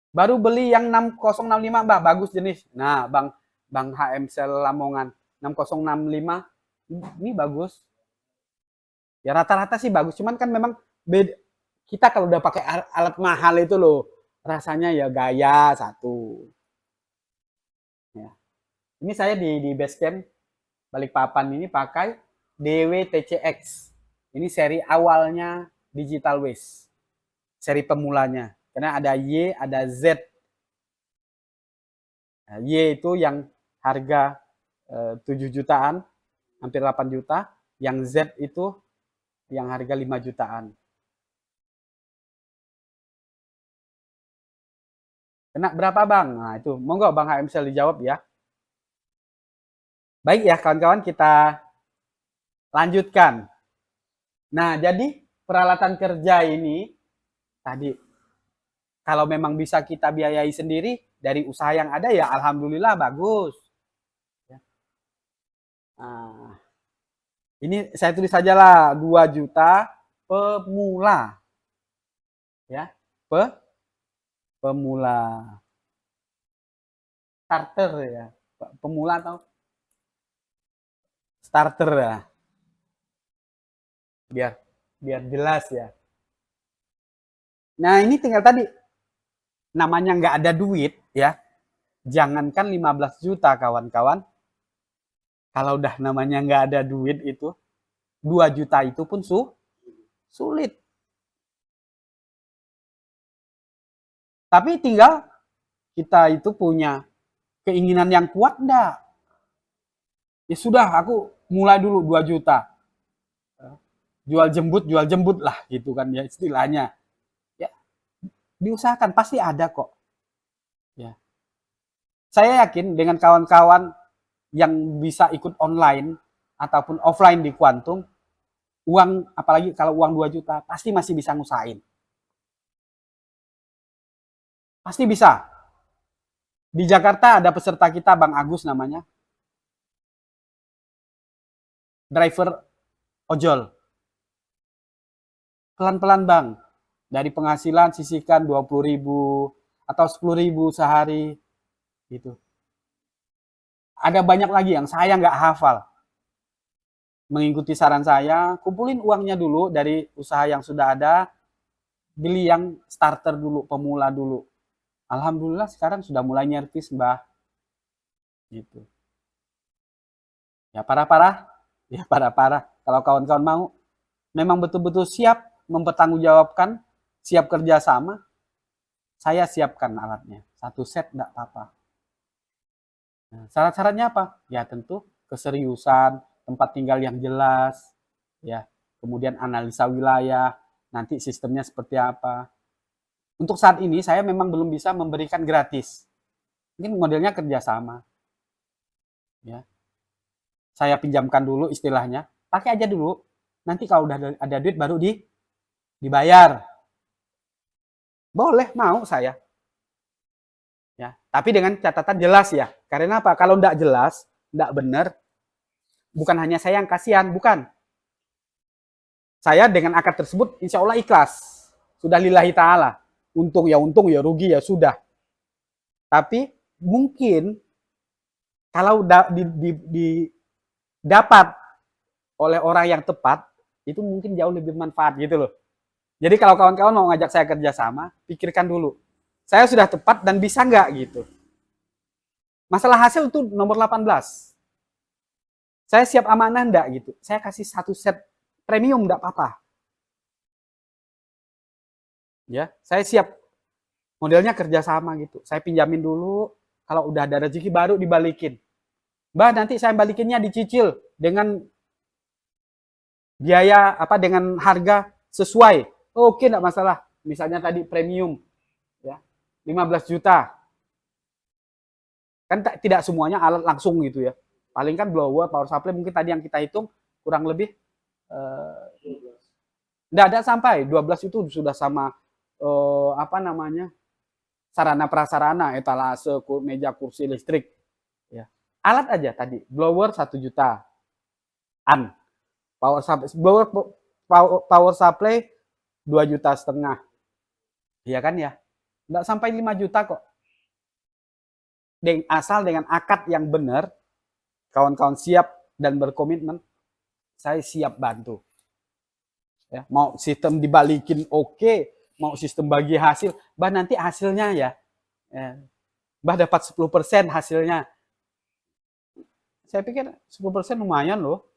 Baru beli yang 6065, Mbak, bagus jenis. Nah, Bang HM Sel Lamongan 6065 ini bagus. Ya rata-rata sih bagus, cuman kan memang beda. Kita kalau udah pakai alat mahal itu loh, rasanya ya gaya satu. Ya. Ini saya di Basecamp Balikpapan ini pakai DWTCX. Ini seri awalnya Digital Waste. Seri pemulanya. Karena ada Y, ada Z. Nah, Y itu yang harga 7 jutaan, hampir 8 juta. Yang Z itu yang harga 5 jutaan. Kena berapa, Bang? Nah, itu. Monggo Bang HM Sel dijawab ya. Baik ya, kawan-kawan, kita lanjutkan. Nah, jadi peralatan kerja ini tadi kalau memang bisa kita biayai sendiri dari usaha yang ada ya alhamdulillah bagus. Nah, ini saya tulis saja lah 2 juta pemula. Ya, pemula. Starter ya. Pemula atau starter ya. Biar jelas ya. Nah, ini tinggal tadi namanya nggak ada duit ya. Jangankan 15 juta kawan-kawan. Kalau udah namanya nggak ada duit itu 2 juta itu pun sulit. Tapi tinggal kita itu punya keinginan yang kuat enggak? Ya sudah, aku mulai dulu 2 juta. Jual jembut lah gitu kan ya istilahnya. Ya, diusahakan pasti ada kok. Ya. Saya yakin dengan kawan-kawan yang bisa ikut online ataupun offline di Quantum, uang apalagi kalau uang 2 juta pasti masih bisa ngusahain. Pasti bisa. Di Jakarta ada peserta kita Bang Agus namanya. Driver ojol. Pelan-pelan Bang. Dari penghasilan sisihkan 20.000 atau 10.000 sehari gitu. Ada banyak lagi yang saya nggak hafal. Mengikuti saran saya, kumpulin uangnya dulu dari usaha yang sudah ada, beli yang starter dulu, pemula dulu. Alhamdulillah sekarang sudah mulai nyertis Mbah. Gitu. Ya parah-parah, ya parah-parah. Kalau kawan-kawan mau, memang betul-betul siap mempertanggungjawabkan, siap kerjasama, saya siapkan alatnya. Satu set enggak apa-apa. Nah, syarat-syaratnya apa? Ya tentu keseriusan, tempat tinggal yang jelas, ya. Kemudian analisa wilayah, nanti sistemnya seperti apa. Untuk saat ini saya memang belum bisa memberikan gratis. Mungkin modelnya kerjasama. Ya. Saya pinjamkan dulu istilahnya, pakai aja dulu. Nanti kalau udah ada duit baru dibayar. Boleh, mau saya. Ya, tapi dengan catatan jelas ya. Karena apa? Kalau enggak jelas, enggak benar, bukan hanya saya yang kasihan, bukan. Saya dengan akad tersebut insya Allah ikhlas. Sudah lillahi ta'ala. Untung ya, rugi ya sudah. Tapi mungkin kalau dapat oleh orang yang tepat, itu mungkin jauh lebih bermanfaat gitu loh. Jadi kalau kawan-kawan mau ngajak saya kerjasama, pikirkan dulu. Saya sudah tepat dan bisa nggak gitu. Masalah hasil itu nomor 18. Saya siap amanah enggak gitu. Saya kasih satu set premium enggak apa-apa. Ya, saya siap modelnya kerjasama gitu. Saya pinjamin dulu, kalau udah ada rezeki baru dibalikin. Mbah, nanti saya balikinnya dicicil dengan biaya apa dengan harga sesuai. Oke, enggak masalah. Misalnya tadi premium ya. 15 juta. Kan tidak semuanya alat langsung gitu ya. Paling kan blower, power supply mungkin tadi yang kita hitung kurang lebih enggak ada sampai 12 itu sudah sama apa namanya? sarana prasarana, etalase, meja, kursi, listrik. Ya. Alat aja tadi, blower 1 juta. Power supply, power supply 2,5 juta. Iya kan ya? Nggak sampai 5 juta kok. Asal dengan akad yang benar, kawan-kawan siap dan berkomitmen, saya siap bantu. Ya, mau sistem dibalikin oke, mau sistem bagi hasil, bah nanti hasilnya ya, bah dapat 10% hasilnya. Saya pikir 10% lumayan loh,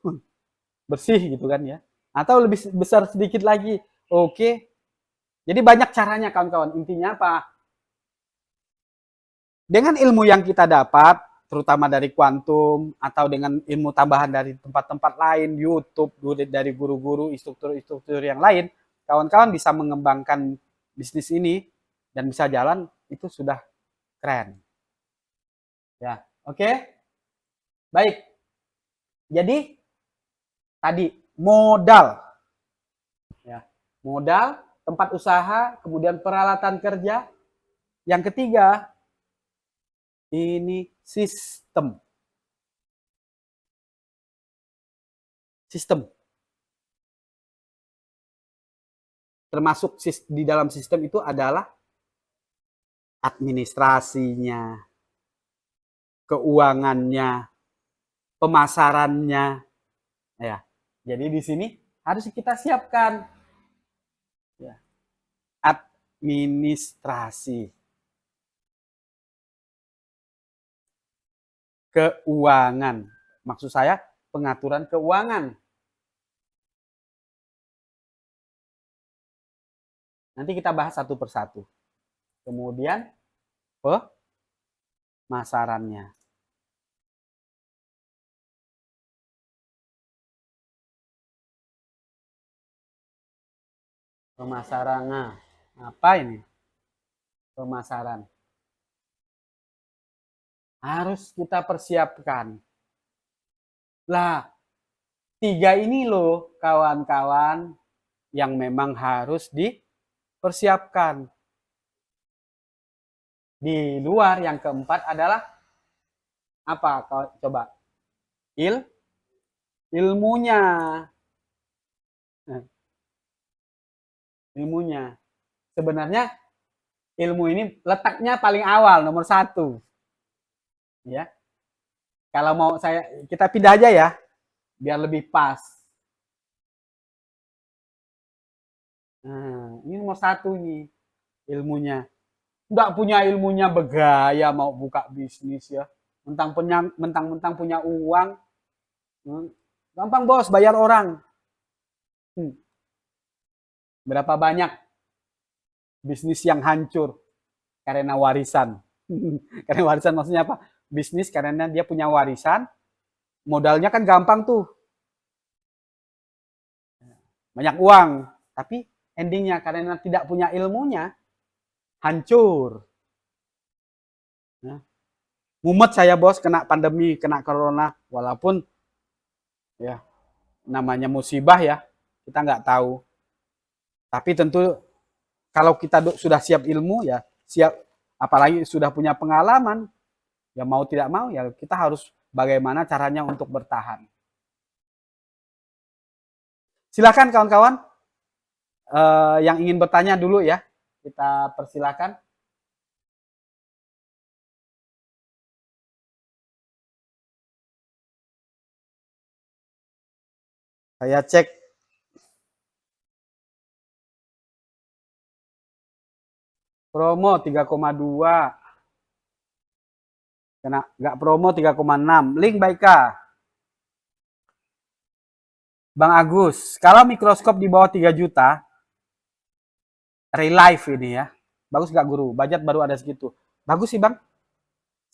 bersih gitu kan ya. Atau lebih besar sedikit lagi, oke. Jadi banyak caranya kawan-kawan, intinya apa? Dengan ilmu yang kita dapat, terutama dari kuantum, atau dengan ilmu tambahan dari tempat-tempat lain, YouTube, dari guru-guru, instruktur-instruktur yang lain, kawan-kawan bisa mengembangkan bisnis ini dan bisa jalan, itu sudah keren. Ya, oke? Baik. Jadi tadi modal. Ya, modal, tempat usaha, kemudian peralatan kerja. Yang ketiga, ini sistem. Sistem. Termasuk di dalam sistem itu adalah administrasinya, keuangannya, pemasarannya. Ya. Jadi di sini harus kita siapkan. Ya. Administrasi. Keuangan. Maksud saya pengaturan keuangan. Nanti kita bahas satu persatu. Kemudian pemasarannya. Pemasaran. Apa ini? Pemasaran. Harus kita persiapkan. Lah, 3 ini loh kawan-kawan yang memang harus dipersiapkan. Di luar yang keempat adalah apa? Coba. Ilmunya. Ilmunya. Sebenarnya ilmu ini letaknya paling awal, nomor 1. Ya. Kalau mau kita pindah aja ya, biar lebih pas. Nah, ini nomor 1 nih, ilmunya. Nggak punya ilmunya bergaya mau buka bisnis ya. Mentang-mentang punya uang. Gampang bos, bayar orang. Berapa banyak bisnis yang hancur karena warisan. Karena warisan maksudnya apa? Bisnis karena dia punya warisan, modalnya kan gampang tuh. Banyak uang, tapi endingnya karena tidak punya ilmunya, hancur. Nah, mumet saya bos, kena pandemi, kena corona, walaupun ya namanya musibah ya, kita nggak tahu. Tapi tentu kalau kita sudah siap ilmu ya, siap, apalagi sudah punya pengalaman, ya mau tidak mau ya kita harus bagaimana caranya untuk bertahan. Silakan kawan-kawan yang ingin bertanya dulu ya, kita persilakan. Saya cek. Promo 3,2. Kena nggak promo 3,6. Link Baika. Bang Agus, kalau mikroskop di bawah 3 juta, real life ini ya. Bagus nggak guru? Budget baru ada segitu. Bagus sih bang.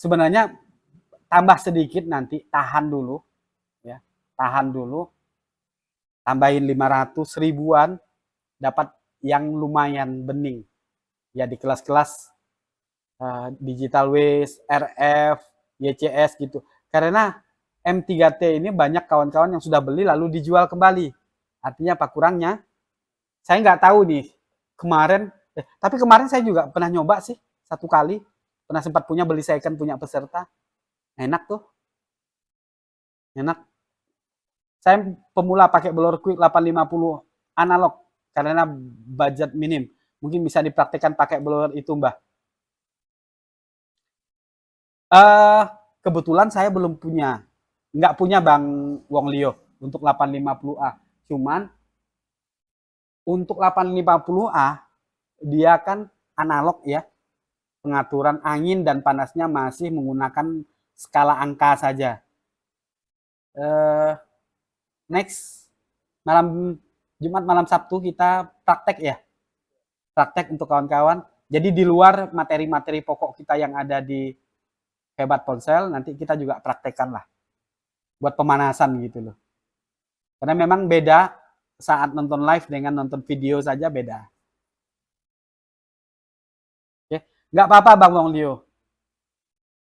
Sebenarnya tambah sedikit nanti, tahan dulu. Ya, tahan dulu. Tambahin 500 ribuan, dapat yang lumayan bening. Ya di kelas-kelas Digital Waste, RF, YCS gitu. Karena M3T ini banyak kawan-kawan yang sudah beli lalu dijual kembali. Artinya apa kurangnya? Saya nggak tahu nih kemarin, tapi kemarin saya juga pernah nyoba sih 1 kali. Pernah sempat punya, beli second, punya peserta. Enak tuh. Enak. Saya pemula pakai blower quick 850 analog karena budget minim. Mungkin bisa dipraktikkan pakai blower itu, Mbah. Kebetulan saya belum punya. Nggak punya Bang Wong Leo untuk 850A. Cuman untuk 850A dia kan analog ya. Pengaturan angin dan panasnya masih menggunakan skala angka saja. Next malam Jumat, malam Sabtu kita praktek ya. Praktek untuk kawan-kawan. Jadi di luar materi-materi pokok kita yang ada di Hebat Ponsel, nanti kita juga praktekkan lah. Buat pemanasan gitu loh. Karena memang beda saat nonton live dengan nonton video saja beda. Oke, nggak apa-apa Bang Wong Leo.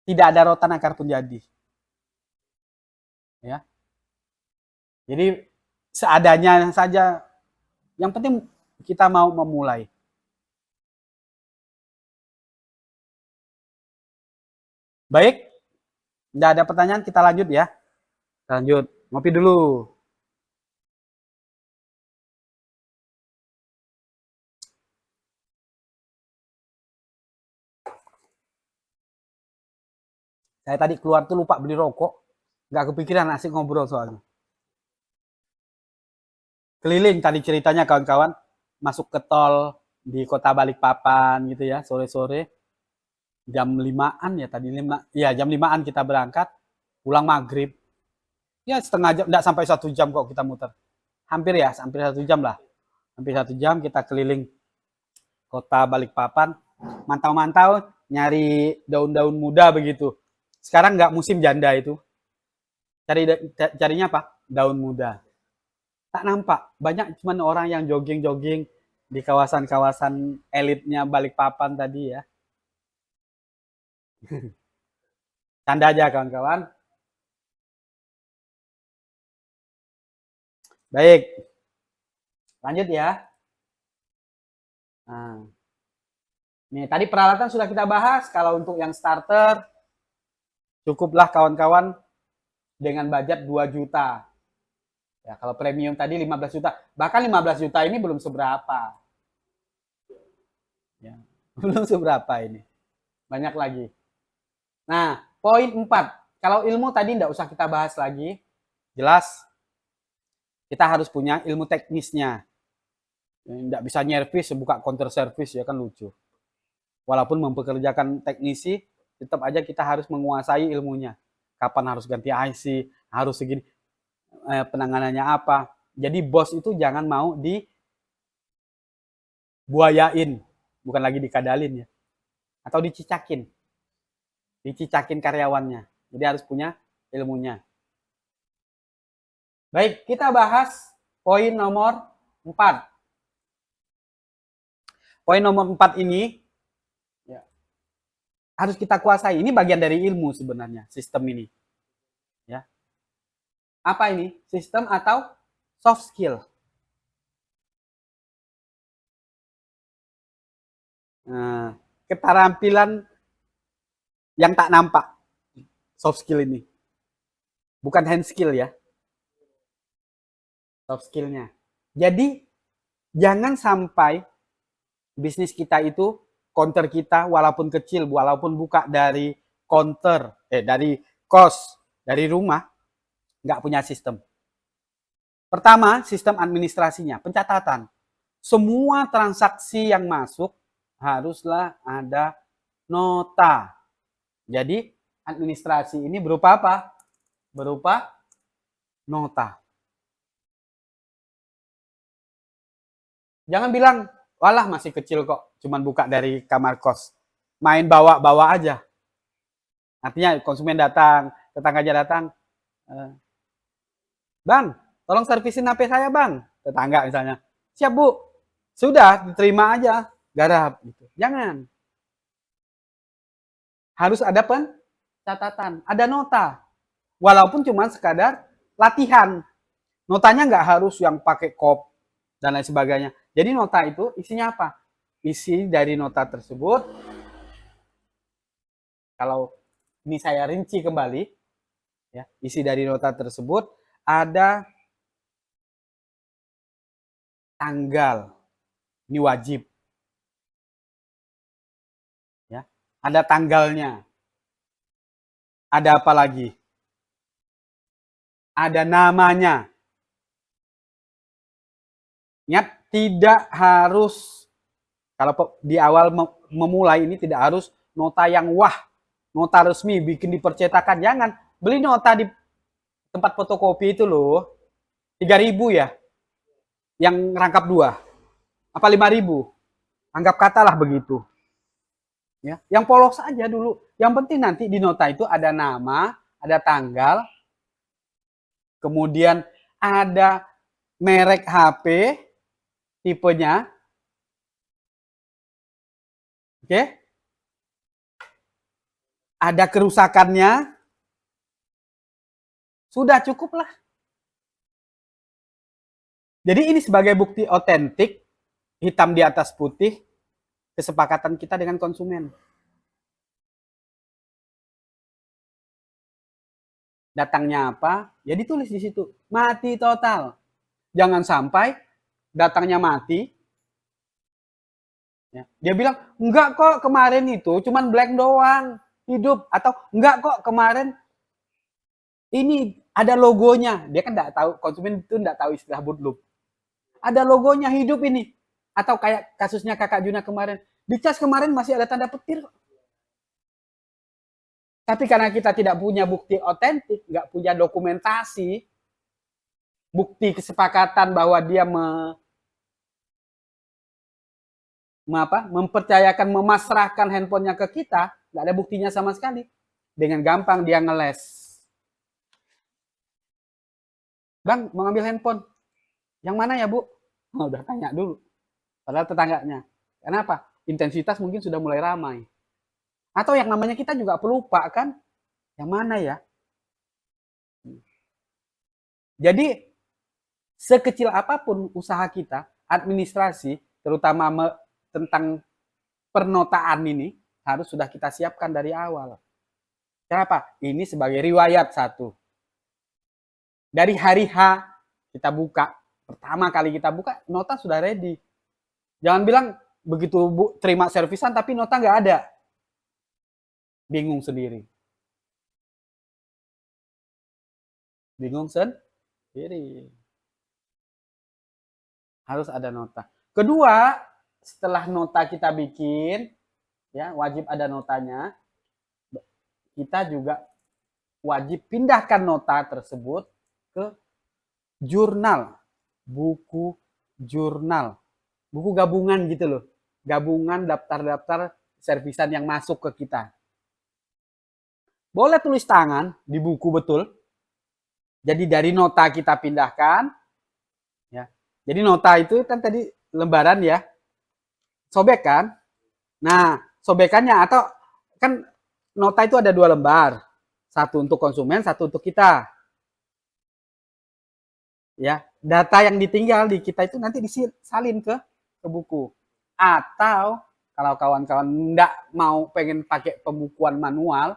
Tidak ada rotan akar pun jadi. Ya. Jadi seadanya saja. Yang penting kita mau memulai. Baik, tidak ada pertanyaan, kita lanjut ya. Lanjut, ngopi dulu. Saya tadi keluar tuh lupa beli rokok. Nggak kepikiran asik ngobrol soalnya. Keliling tadi ceritanya kawan-kawan. Masuk ke tol di kota Balikpapan gitu ya, sore-sore. Jam 5-an ya tadi, ya jam 5-an kita berangkat. Pulang maghrib. Ya setengah jam, nggak sampai 1 jam kok kita muter. Hampir ya, hampir 1 jam lah. Hampir 1 jam kita keliling kota Balikpapan. Mantau-mantau, nyari daun-daun muda begitu. Sekarang nggak musim janda itu. Carinya apa? Daun muda. Tak nampak. Banyak cuman orang yang jogging-jogging di kawasan-kawasan elitnya Balikpapan tadi ya. Canda aja kawan-kawan. Baik. Lanjut ya. Nah. Nih, tadi peralatan sudah kita bahas. Kalau untuk yang starter, cukuplah kawan-kawan dengan budget 2 juta. Ya, kalau premium tadi 15 juta. Bahkan 15 juta ini belum seberapa. Ya, belum seberapa ini. Banyak lagi. Nah, poin 4. Kalau ilmu tadi tidak usah kita bahas lagi. Jelas, kita harus punya ilmu teknisnya. Tidak bisa nyervis, buka counter service ya kan lucu. Walaupun mempekerjakan teknisi, tetap aja kita harus menguasai ilmunya. Kapan harus ganti IC, harus segini, penanganannya apa. Jadi bos itu jangan mau dibuayain, bukan lagi dikadalin ya. Atau dicicakin. Dicicakin karyawannya. Jadi harus punya ilmunya. Baik, kita bahas poin nomor 4. Poin nomor 4 ini ya, harus kita kuasai. Ini bagian dari ilmu sebenarnya, sistem ini. Ya. Apa ini? Sistem atau soft skill? Nah, keterampilan yang tak nampak. Soft skill ini. Bukan hand skill ya. Soft skillnya. Jadi, jangan sampai bisnis kita itu, counter kita walaupun kecil, walaupun buka dari counter, dari kos, dari rumah, nggak punya sistem. Pertama, sistem administrasinya, pencatatan. Semua transaksi yang masuk haruslah ada nota. Jadi, administrasi ini berupa apa? Berupa nota. Jangan bilang, walah masih kecil kok, cuman buka dari kamar kos. Main bawa-bawa aja. Artinya konsumen datang, tetangganya datang, Bang, tolong servisin HP saya bang. Tetangga misalnya. Siap bu. Sudah, diterima aja. Garap. Gitu. Jangan. Harus ada pencatatan. Ada nota. Walaupun cuma sekadar latihan. Notanya nggak harus yang pakai kop dan lain sebagainya. Jadi nota itu isinya apa? Isi dari nota tersebut Kalau ini saya rinci kembali, ya, isi dari nota tersebut ada tanggal, ini wajib, ya, ada tanggalnya, ada apa lagi? Ada namanya. Ingat, tidak harus, kalau di awal memulai ini tidak harus nota yang wah, nota resmi, bikin di percetakan. Jangan, beli nota di tempat fotokopi itu loh, 3.000 ya, yang rangkap 2, apa 5.000, anggap katalah begitu. Ya, yang polos aja dulu. Yang penting nanti di nota itu ada nama, ada tanggal, kemudian ada merek HP, tipenya, oke? Ada kerusakannya, sudah cukup lah. Jadi ini sebagai bukti otentik, hitam di atas putih, kesepakatan kita dengan konsumen. Datangnya apa? Ya ditulis di situ. Mati total. Jangan sampai datangnya mati. Ya. Dia bilang, enggak kok kemarin itu cuman blank doang, hidup. Atau enggak kok kemarin ini ada logonya. Dia kan enggak tahu, konsumen itu enggak tahu istilah bootloop. Ada logonya, hidup ini. Atau kayak kasusnya kakak Juna kemarin. Di cas kemarin masih ada tanda petir. Tapi karena kita tidak punya bukti otentik, nggak punya dokumentasi, bukti kesepakatan bahwa dia mempercayakan, memasrahkan handphonenya ke kita, nggak ada buktinya sama sekali. Dengan gampang dia ngeles. Bang, mau ngambil handphone. Yang mana ya, Bu? Oh, udah tanya dulu. Padahal tetangganya. Kenapa? Intensitas mungkin sudah mulai ramai. Atau yang namanya kita juga pelupa kan? Yang mana ya? Jadi sekecil apapun usaha kita, administrasi, terutama tentang pernotaan ini, harus sudah kita siapkan dari awal. Kenapa? Ini sebagai riwayat satu. Dari hari H kita buka, pertama kali kita buka, nota sudah ready. Jangan bilang begitu terima servisan tapi nota nggak ada. Bingung sendiri. Bingung sendiri. Harus ada nota. Kedua, setelah nota kita bikin, ya wajib ada notanya. Kita juga wajib pindahkan nota tersebut ke jurnal, buku jurnal, buku gabungan gitu loh, gabungan daftar-daftar servisan yang masuk ke kita. Boleh tulis tangan di buku betul. Jadi dari nota kita pindahkan, ya. Jadi nota itu kan tadi lembaran ya, sobek kan. Nah, sobekannya atau kan nota itu ada 2 lembar, satu untuk konsumen, satu untuk kita. Ya, data yang ditinggal di kita itu nanti disalin ke buku. Atau kalau kawan-kawan enggak mau pengen pakai pembukuan manual,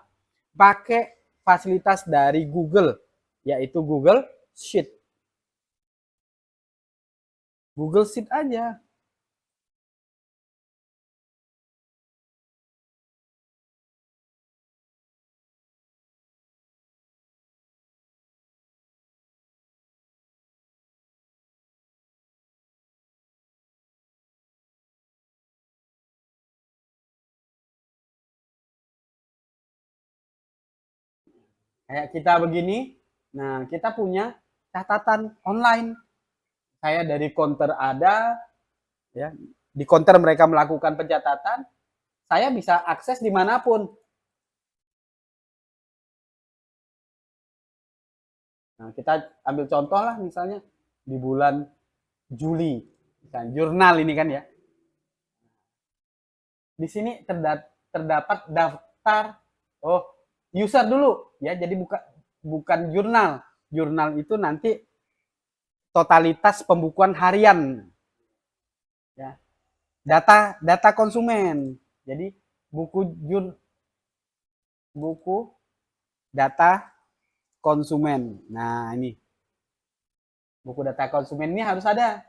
pakai fasilitas dari Google, yaitu Google Sheet. Google Sheet aja. Kayak kita begini, nah kita punya catatan online. Saya dari counter ada, ya di counter mereka melakukan pencatatan, saya bisa akses dimanapun. Nah, kita ambil contoh lah misalnya di bulan Juli, misalnya jurnal ini kan ya. Di sini terdapat daftar, oh user dulu ya, jadi bukan jurnal. Jurnal itu nanti totalitas pembukuan harian, ya. Data konsumen. Jadi buku buku data konsumen. Nah, ini. Buku data konsumen ini harus ada.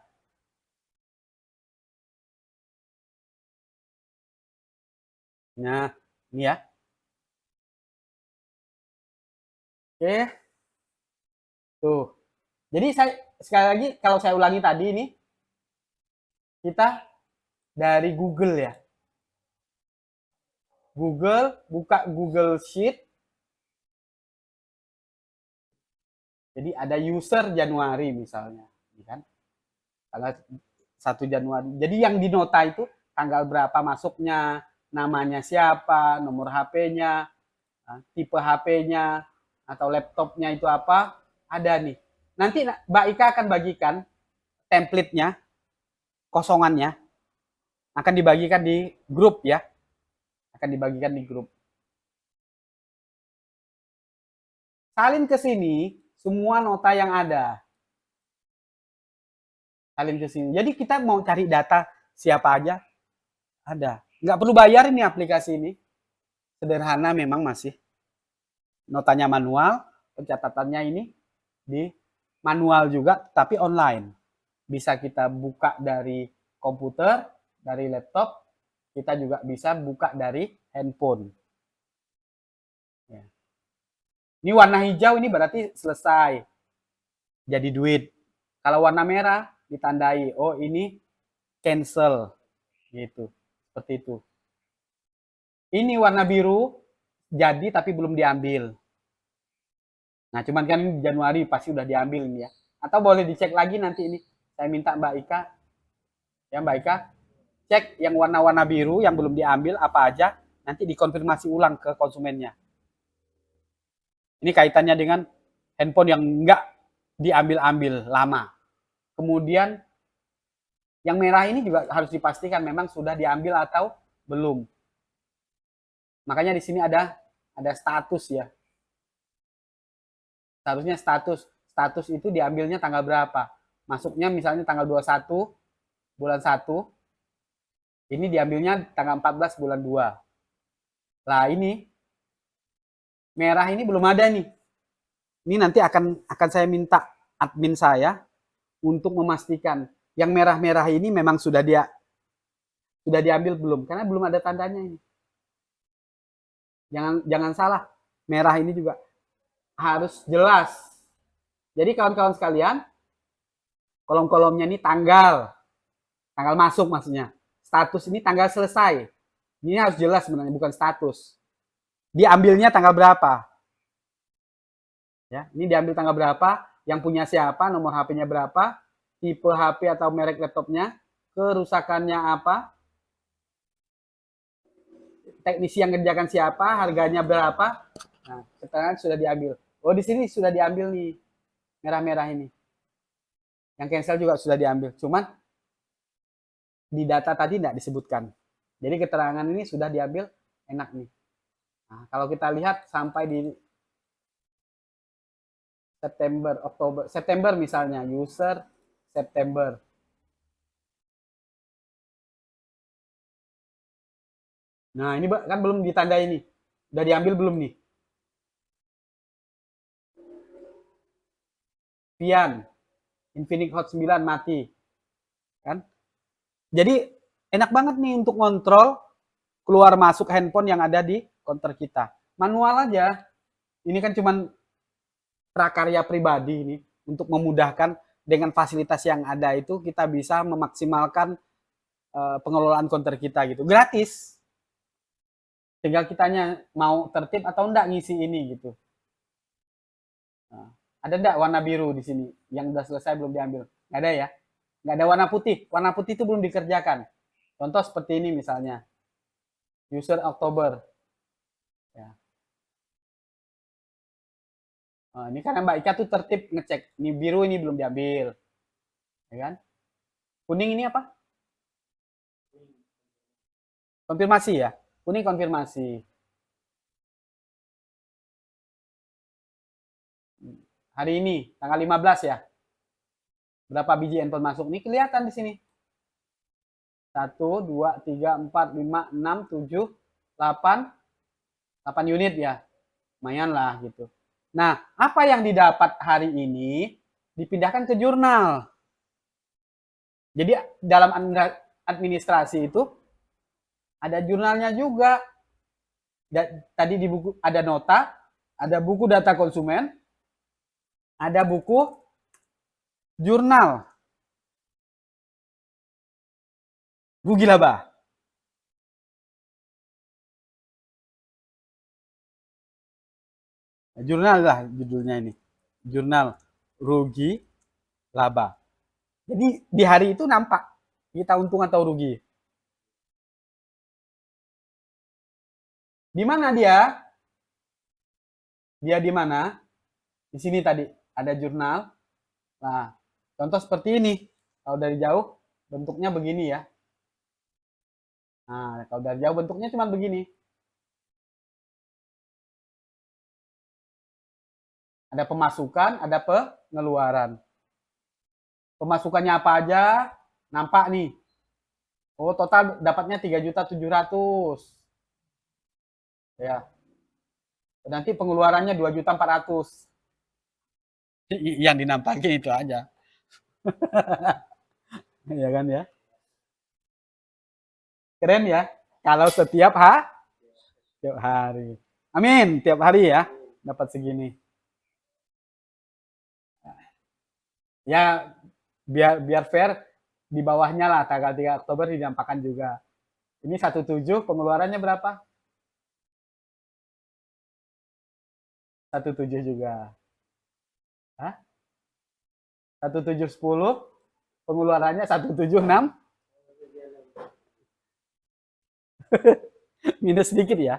Nah, ini ya. Oke. Tuh. Jadi saya sekali lagi kalau saya ulangi tadi ini kita dari Google ya. Google, buka Google Sheet. Jadi ada user Januari misalnya, kan? Tanggal 1 Januari. Jadi yang di nota itu tanggal berapa masuknya, namanya siapa, nomor HP-nya, tipe HP-nya, atau laptopnya itu apa, ada nih. Nanti Mbak Ika akan bagikan template-nya, kosongannya, akan dibagikan di grup ya. Akan dibagikan di grup. Salin ke sini semua nota yang ada. Salin ke sini. Jadi kita mau cari data siapa aja, ada. Nggak perlu bayar ini aplikasi ini. Sederhana memang masih. Notanya manual, pencatatannya ini di manual juga, tapi online. Bisa kita buka dari komputer, dari laptop, kita juga bisa buka dari handphone. Ya. Ini warna hijau ini berarti selesai. Jadi duit. Kalau warna merah ditandai, oh ini cancel. Gitu. Seperti itu. Ini warna biru jadi tapi belum diambil. Nah, cuman kan Januari pasti udah diambil ini ya. Atau boleh dicek lagi nanti ini. Saya minta Mbak Ika. Ya Mbak Ika, cek yang warna-warna biru yang belum diambil apa aja, nanti dikonfirmasi ulang ke konsumennya. Ini kaitannya dengan handphone yang enggak diambil-ambil lama. Kemudian yang merah ini juga harus dipastikan memang sudah diambil atau belum. Makanya di sini ada status ya. Seharusnya status itu diambilnya tanggal berapa? Masuknya misalnya tanggal 21 bulan 1. Ini diambilnya tanggal 14 bulan 2. Lah ini merah ini belum ada nih. Ini nanti akan saya minta admin saya untuk memastikan yang merah-merah ini memang sudah diambil belum, karena belum ada tandanya ini. Jangan salah, merah ini juga harus jelas. Jadi kawan-kawan sekalian, kolom-kolomnya ini tanggal masuk maksudnya. Status ini tanggal selesai. Ini harus jelas sebenarnya, bukan status. Diambilnya tanggal berapa? Ya, ini diambil tanggal berapa? Yang punya siapa? Nomor HP-nya berapa? Tipe HP atau merek laptopnya? Kerusakannya apa? Teknisi yang kerjakan siapa? Harganya berapa? Nah, keterangan sudah diambil. Oh, di sini sudah diambil nih. Merah-merah ini. Yang cancel juga sudah diambil. Cuman di data tadi tidak disebutkan. Jadi keterangan ini sudah diambil, enak nih. Nah, kalau kita lihat sampai di September, Oktober, September misalnya, user September. Nah, ini kan belum ditandai nih. Udah diambil belum nih? Pian, Infinix Hot 9 mati. Kan? Jadi enak banget nih untuk ngontrol keluar masuk handphone yang ada di counter kita. Manual aja. Ini kan cuman prakarya pribadi ini untuk memudahkan dengan fasilitas yang ada itu kita bisa memaksimalkan pengelolaan counter kita gitu. Gratis. Tinggal kitanya mau tertib atau enggak ngisi ini gitu. Nah, ada enggak warna biru di sini yang udah selesai belum diambil? Nggak ada ya? Nggak ada warna putih. Warna putih itu belum dikerjakan. Contoh seperti ini misalnya. User Oktober. Ya. Nah, ini karena Mbak Ika tuh tertib ngecek. Ini biru ini belum diambil. Ya kan? Kuning ini apa? Konfirmasi ya. Kuning konfirmasi. Hari ini tanggal 15 ya. Berapa biji handphone masuk? Ini kelihatan di sini. 1, 2, 3, 4, 5, 6, 7, 8, 8 unit ya. Lumayan lah gitu. Nah, apa yang didapat hari ini dipindahkan ke jurnal. Jadi dalam administrasi itu ada jurnalnya juga. Tadi di buku ada nota, ada buku data konsumen, ada buku jurnal. Rugi laba. Jurnal lah judulnya ini. Jurnal rugi laba. Jadi di hari itu nampak kita untung atau rugi. Di mana dia? Dia di mana? Di sini tadi ada jurnal. Nah, contoh seperti ini. Kalau dari jauh bentuknya begini ya. Nah, kalau dari jauh bentuknya cuma begini. Ada pemasukan, ada pengeluaran. Pemasukannya apa aja? Nampak nih. Oh, total dapatnya 3.700.000. Ya. Nanti pengeluarannya 2.400.000. Yang dinampakin itu aja. Ya kan ya? Keren ya? Kalau setiap hari. Amin, tiap hari ya dapat segini. Ya biar fair di bawahnya lah tanggal 3 Oktober dinampakkan juga. Ini 17 pengeluarannya berapa? 17 juga. Hah? 1710 pengeluarannya 176 minus sedikit ya.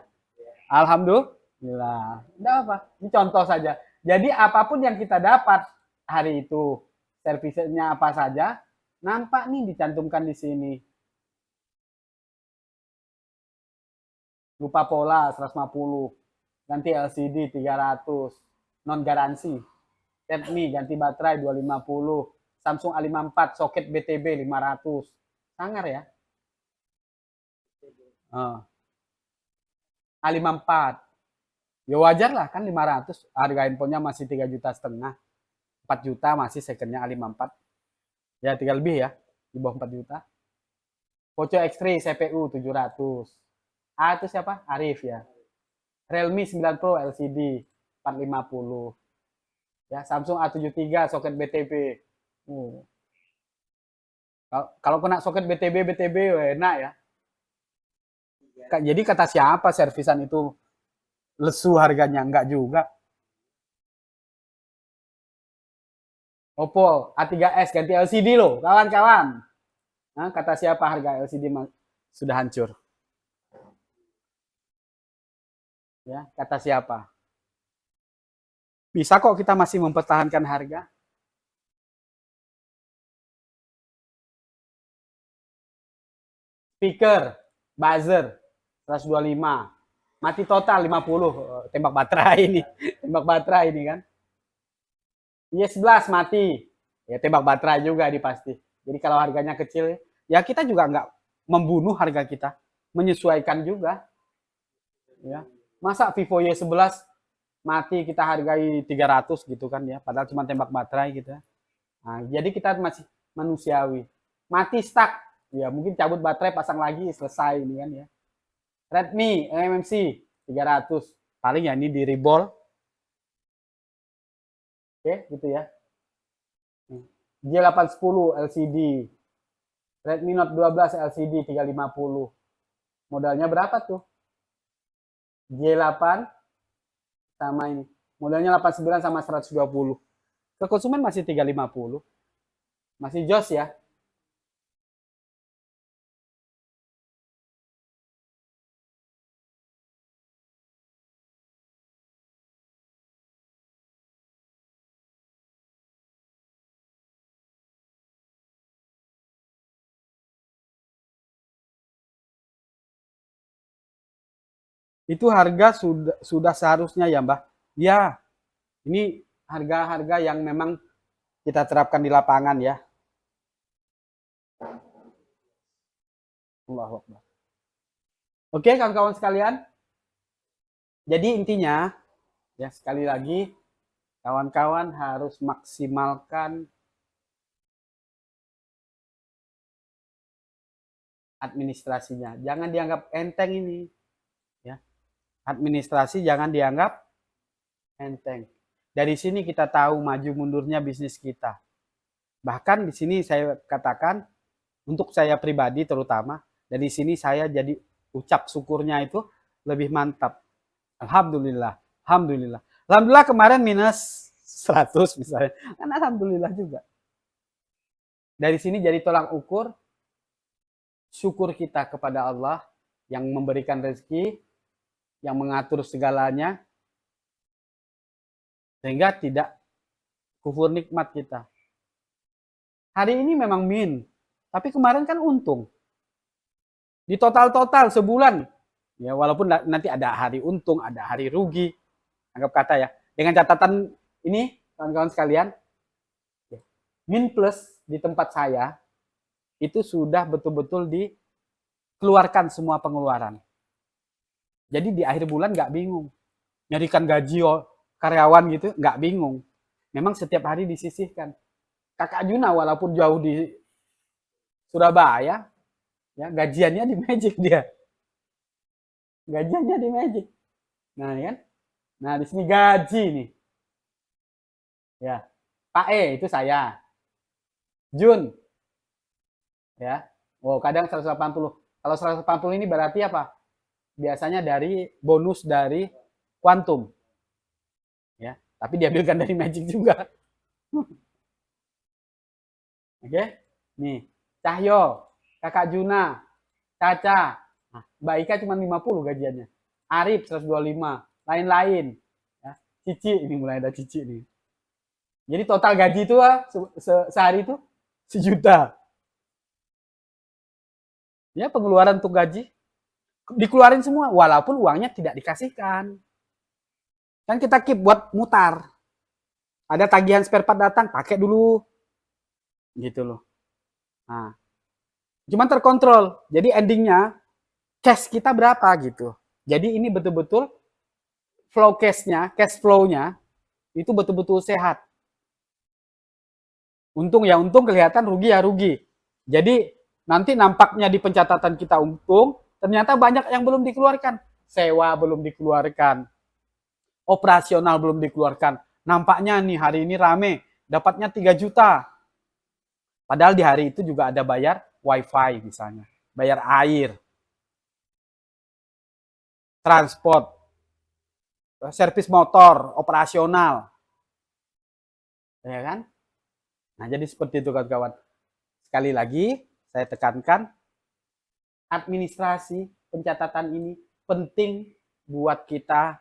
Alhamdulillah. Tidak apa. Ini contoh saja. Jadi apapun yang kita dapat hari itu, servisnya apa saja, nampak nih dicantumkan di sini. Lupa pola 150, ganti LCD 300, non garansi. Redmi ganti baterai 250, Samsung A54 soket BTB 500. Sangar ya. A54. Ya wajar lah kan 500. Harga handphonenya masih 3,5 juta. 4 juta masih secondnya A54. Ya 3 lebih ya. Di bawah 4 juta. Poco X3 CPU 700. Itu siapa? Arif ya. Realme 9 Pro LCD 450. Ya, Samsung A73 soket BTB. Kalau kena soket BTB enak ya. Jadi kata siapa servisan itu lesu harganya? Enggak juga. Oppo A3s ganti LCD loh, kawan-kawan. Nah, kata siapa harga LCD sudah hancur? Ya, kata siapa? Bisa kok kita masih mempertahankan harga. Speaker, buzzer, 125. Mati total 50. Tembak baterai ini. Tembak baterai ini kan. Y11 mati. Ya tembak baterai juga di pasti. Jadi kalau harganya kecil, ya kita juga nggak membunuh harga kita. Menyesuaikan juga. Ya. Masa Vivo Y11 mati kita hargai 300 gitu kan ya. Padahal cuma tembak baterai gitu ya. Nah, jadi kita masih manusiawi. Mati stuck. Ya mungkin cabut baterai, pasang lagi, selesai ini kan ya. Redmi MMC 300. Paling ya ini di reball. Oke, gitu ya. J810 LCD. Redmi Note 12 LCD 350. Modalnya berapa tuh? J8 sama ini. Modalnya 89 sama 120. Ke konsumen masih 350. Masih jos ya. Itu harga sudah seharusnya ya, Mbak. Ya, ini harga-harga yang memang kita terapkan di lapangan ya. Allahu Akbar. Oke, kawan-kawan sekalian. Jadi intinya, ya sekali lagi, kawan-kawan harus maksimalkan administrasinya. Jangan dianggap enteng ini, ya. Administrasi jangan dianggap enteng. Dari sini kita tahu maju mundurnya bisnis kita. Bahkan di sini saya katakan, untuk saya pribadi terutama, dari sini saya jadi ucap syukurnya itu lebih mantap. Alhamdulillah, alhamdulillah. Alhamdulillah kemarin minus 100 misalnya. Kan alhamdulillah juga. Dari sini jadi tolak ukur syukur kita kepada Allah yang memberikan rezeki, yang mengatur segalanya, sehingga tidak kufur nikmat kita. Hari ini memang min, tapi kemarin kan untung. Di total-total sebulan, ya walaupun nanti ada hari untung, ada hari rugi, anggap kata ya. Dengan catatan ini, kawan-kawan sekalian, min plus di tempat saya, itu sudah betul-betul dikeluarkan semua pengeluaran. Jadi di akhir bulan nggak bingung. Nyarikan gaji karyawan gitu, nggak bingung. Memang setiap hari disisihkan. Kakak Juna walaupun jauh di Surabaya, ya gajiannya di Magic dia. Gajiannya di Magic. Nah, kan? Nah, di sini gaji nih. Ya. Pak E itu saya. Jun. Ya. Oh, kadang 180. Kalau 180 ini berarti apa? Biasanya dari bonus dari Quantum. Ya, tapi diambilkan dari Magic juga. Oke. Nih, Cahyo, Kakak Juna, Caca. Nah, Mbak Ika cuma 50 gajiannya. Arif 125, lain-lain. Ya. Cici, ini mulai ada Cici nih. Jadi total gaji itu sehari itu 1 juta. Ya, pengeluaran untuk gaji dikeluarin semua walaupun uangnya tidak dikasihkan. Kan kita keep buat mutar. Ada tagihan spare part datang, pakai dulu. Gitu loh. Nah, cuman terkontrol. Jadi endingnya cash kita berapa gitu. Jadi ini betul-betul flow cash-nya, cash flow-nya itu betul-betul sehat. Untung ya untung, kelihatan rugi ya rugi. Jadi nanti nampaknya di pencatatan kita untung, ternyata banyak yang belum dikeluarkan. Sewa belum dikeluarkan. Operasional belum dikeluarkan. Nampaknya nih hari ini rame, dapatnya 3 juta. Padahal di hari itu juga ada bayar wifi misalnya, bayar air, transport, servis motor, operasional. Ya kan? Nah, jadi seperti itu kawan-kawan. Sekali lagi, saya tekankan, administrasi pencatatan ini penting buat kita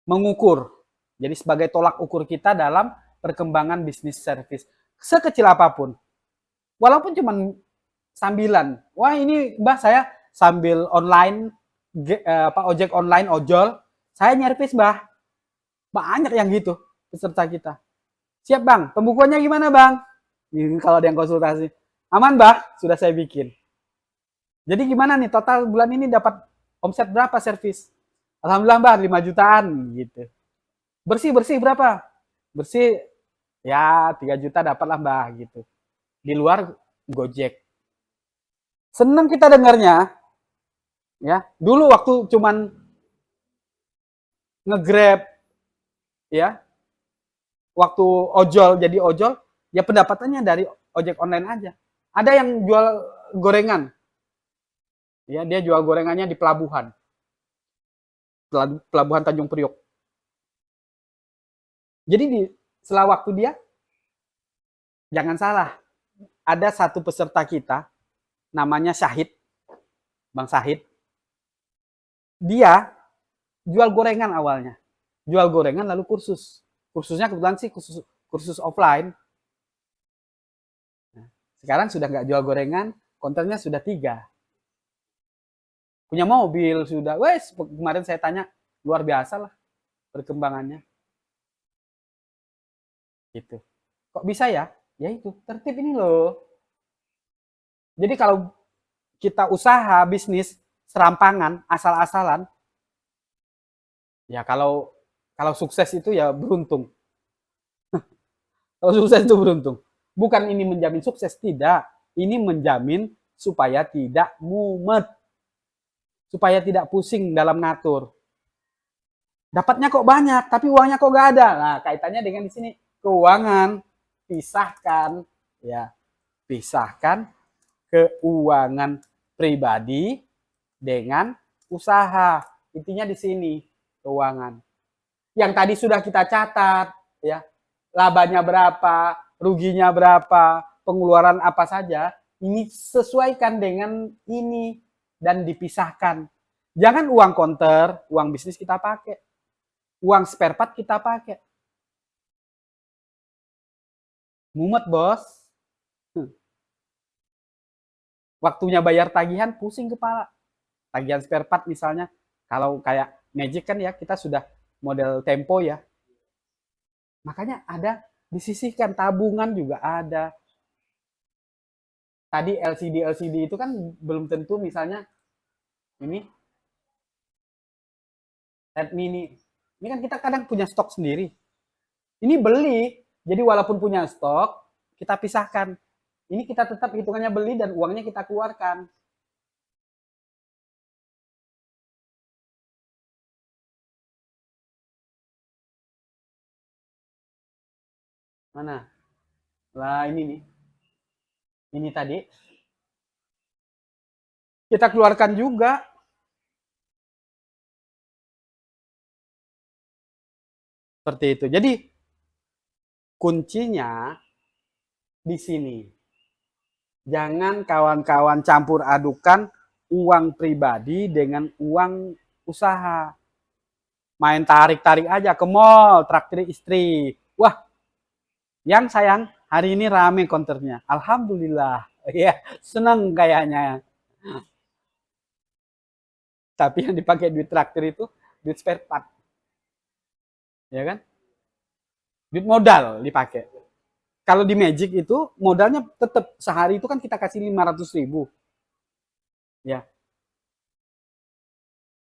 mengukur. Jadi sebagai tolak ukur kita dalam perkembangan bisnis service. Sekecil apapun. Walaupun cuma sambilan. Wah ini Mbah saya sambil online, ojek online, ojol. Saya nyervis Mbah. Banyak yang gitu peserta kita. Siap Bang, pembukuannya gimana Bang? Kalau ada yang konsultasi. Aman Mbah, sudah saya bikin. Jadi gimana nih total bulan ini dapat omset berapa servis? Alhamdulillah Mbah 5 jutaan gitu. Bersih berapa? Bersih ya 3 juta dapatlah Mbah gitu. Di luar Gojek. Seneng kita dengarnya. Ya, dulu waktu cuman nge-Grab ya, waktu ojol jadi ojol, ya pendapatannya dari ojek online aja. Ada yang jual gorengan. Ya, dia jual gorengannya di pelabuhan. Pelabuhan Tanjung Priok. Jadi di setelah waktu dia, jangan salah, ada satu peserta kita, namanya Syahid, Bang Syahid. Dia jual gorengan awalnya. Jual gorengan lalu kursus. Kursusnya kebetulan sih kursus offline. Nah, sekarang sudah nggak jual gorengan, kontennya sudah 3. Punya mobil sudah. Wes, kemarin saya tanya, luar biasa lah perkembangannya. Gitu. Kok bisa ya? Ya itu, tertib ini loh. Jadi kalau kita usaha bisnis serampangan, asal-asalan, Ya kalau sukses itu ya beruntung. Kalau sukses itu beruntung. Bukan ini menjamin sukses, tidak. Ini menjamin supaya tidak mumet, supaya tidak pusing dalam ngatur. Dapatnya kok banyak, tapi uangnya kok gak ada. Nah, kaitannya dengan di sini keuangan. Pisahkan, ya, pisahkan keuangan pribadi dengan usaha. Intinya di sini keuangan. Yang tadi sudah kita catat, ya, labanya berapa, ruginya berapa, pengeluaran apa saja, ini sesuaikan dengan ini dan dipisahkan. Jangan uang konter, uang bisnis kita pakai, uang spare part kita pakai. Mumet bos. Waktunya bayar tagihan pusing kepala. Tagihan spare part misalnya, kalau kayak Magic kan ya kita sudah model tempo ya. Makanya ada disisihkan, tabungan juga ada. Tadi LCD itu kan belum tentu misalnya ini LED mini. Ini kan kita kadang punya stok sendiri. Ini beli, jadi walaupun punya stok, kita pisahkan. Ini kita tetap hitungannya beli dan uangnya kita keluarkan. Mana? Lah ini nih. Ini tadi. Kita keluarkan juga. Seperti itu. Jadi kuncinya di sini. Jangan kawan-kawan campur adukan uang pribadi dengan uang usaha. Main tarik-tarik aja ke mall, traktir istri. Wah, yang sayang, hari ini rame konternya. Alhamdulillah. Ya, seneng kayaknya. Tapi yang dipakai duit traktir itu duit spare part. Ya kan? Duit modal dipakai. Kalau di Magic itu modalnya tetap sehari itu kan kita kasih 500.000. Ya.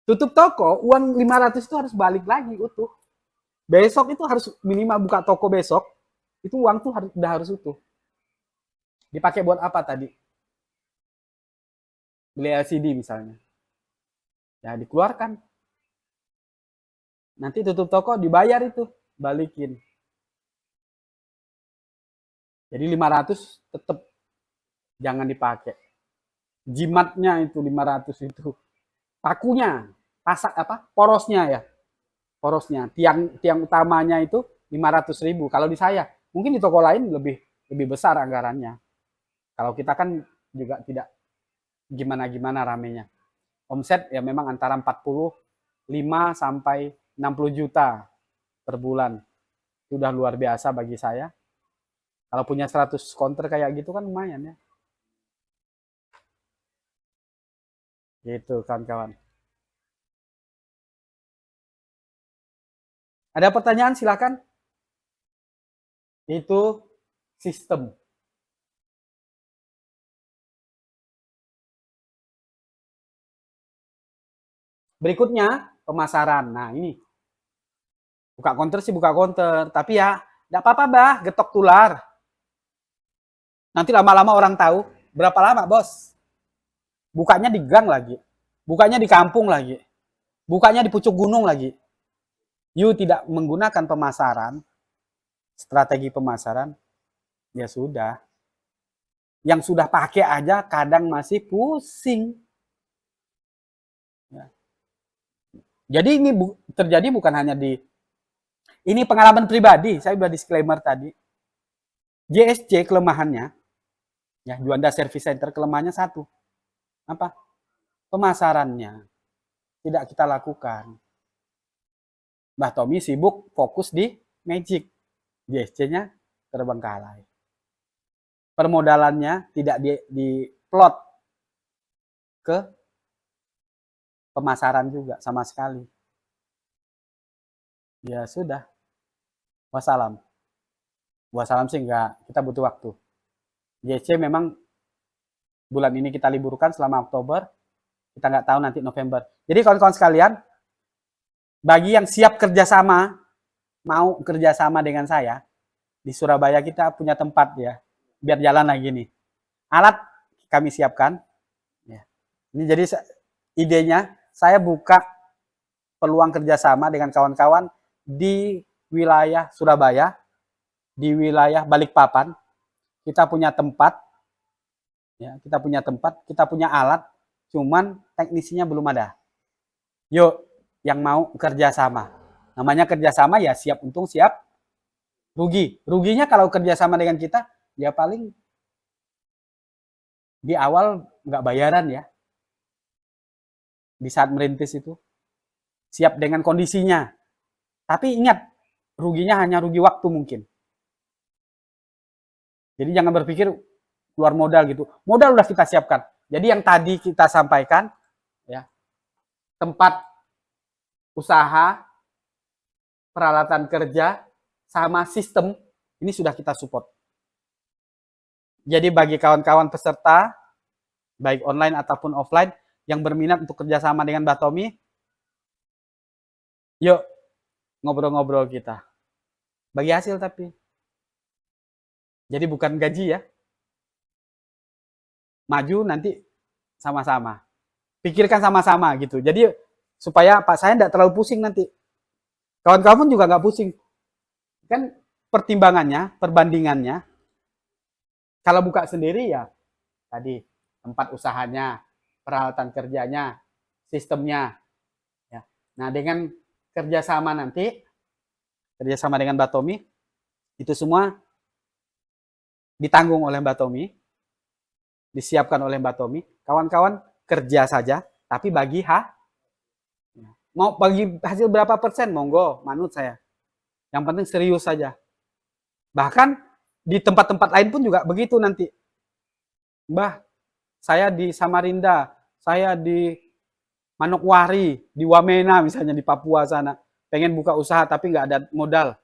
Tutup toko, uang 500 itu harus balik lagi utuh. Besok itu harus minimal buka toko besok, itu uang tuh udah harus utuh. Dipakai buat apa tadi? Beli LCD misalnya. Ya dikeluarkan. Nanti tutup toko dibayar itu, balikin. Jadi 500 tetap jangan dipakai. Jimatnya itu 500 itu. Pakunya, pasak apa? Porosnya ya. Porosnya. Tiang utamanya itu 500.000. Kalau di saya, mungkin di toko lain lebih besar anggarannya. Kalau kita kan juga tidak gimana-gimana ramenya. Omset ya memang antara 45 sampai 60 juta per bulan. Sudah luar biasa bagi saya. Kalau punya 100 counter kayak gitu kan lumayan ya. Gitu kawan-kawan. Ada pertanyaan silakan. Itu sistem. Berikutnya pemasaran. Nah ini buka counter sih buka counter, tapi ya tidak apa-apa bah, getok tular. Nanti lama-lama orang tahu berapa lama bos. Bukanya di gang lagi, bukanya di kampung lagi, bukanya di pucuk gunung lagi. You tidak menggunakan pemasaran, strategi pemasaran, ya sudah. Yang sudah pakai aja kadang masih pusing. Ya. Jadi ini terjadi bukan hanya di ini pengalaman pribadi, saya sudah disclaimer tadi. JSC kelemahannya, ya Juanda Service Center kelemahannya satu. Apa? Pemasarannya tidak kita lakukan. Mbah Tommy sibuk fokus di Magic. JSC-nya terbengkalai. Permodalannya tidak diplot ke pemasaran juga sama sekali. Ya sudah. Wassalam. Wassalam sih enggak, kita butuh waktu. JSC memang bulan ini kita liburkan selama Oktober, kita nggak tahu nanti November. Jadi kawan-kawan sekalian, Bagi yang siap kerjasama, mau kerjasama dengan saya, di Surabaya kita punya tempat ya, biar jalan lagi nih. Alat kami siapkan. Ya. Ini jadi idenya, saya buka peluang kerjasama dengan kawan-kawan di wilayah Surabaya, di wilayah Balikpapan. Kita punya tempat, ya, kita punya alat, cuman teknisinya belum ada. Yuk, yang mau kerjasama. Namanya kerjasama ya siap untung siap rugi. Ruginya kalau kerjasama dengan kita, ya paling di awal nggak bayaran ya. Di saat merintis itu. Siap dengan kondisinya. Tapi ingat, ruginya hanya rugi waktu mungkin. Jadi jangan berpikir keluar modal gitu. Modal udah kita siapkan. Jadi yang tadi kita sampaikan, ya, tempat usaha, peralatan kerja, sama sistem, ini sudah kita support. Jadi bagi kawan-kawan peserta, baik online ataupun offline, yang berminat untuk kerjasama dengan Mbak Tommy, yuk ngobrol-ngobrol kita. Bagi hasil tapi. Jadi bukan gaji ya. Maju nanti sama-sama. Pikirkan sama-sama gitu. Jadi supaya Pak saya tidak terlalu pusing nanti. Kawan-kawan juga nggak pusing. Kan pertimbangannya, perbandingannya, kalau buka sendiri ya tadi tempat usahanya, peralatan kerjanya, sistemnya. Ya. Nah dengan kerjasama nanti, kerjasama dengan Mbak Tommy, itu semua ditanggung oleh Mbak Tommy, disiapkan oleh Mbak Tommy. Kawan-kawan kerja saja, tapi bagi mau bagi hasil berapa persen, monggo, manut saya. Yang penting serius saja. Bahkan di tempat-tempat lain pun juga begitu nanti. Mbah, saya di Samarinda, saya di Manokwari, di Wamena misalnya di Papua sana. Pengen buka usaha tapi nggak ada modal.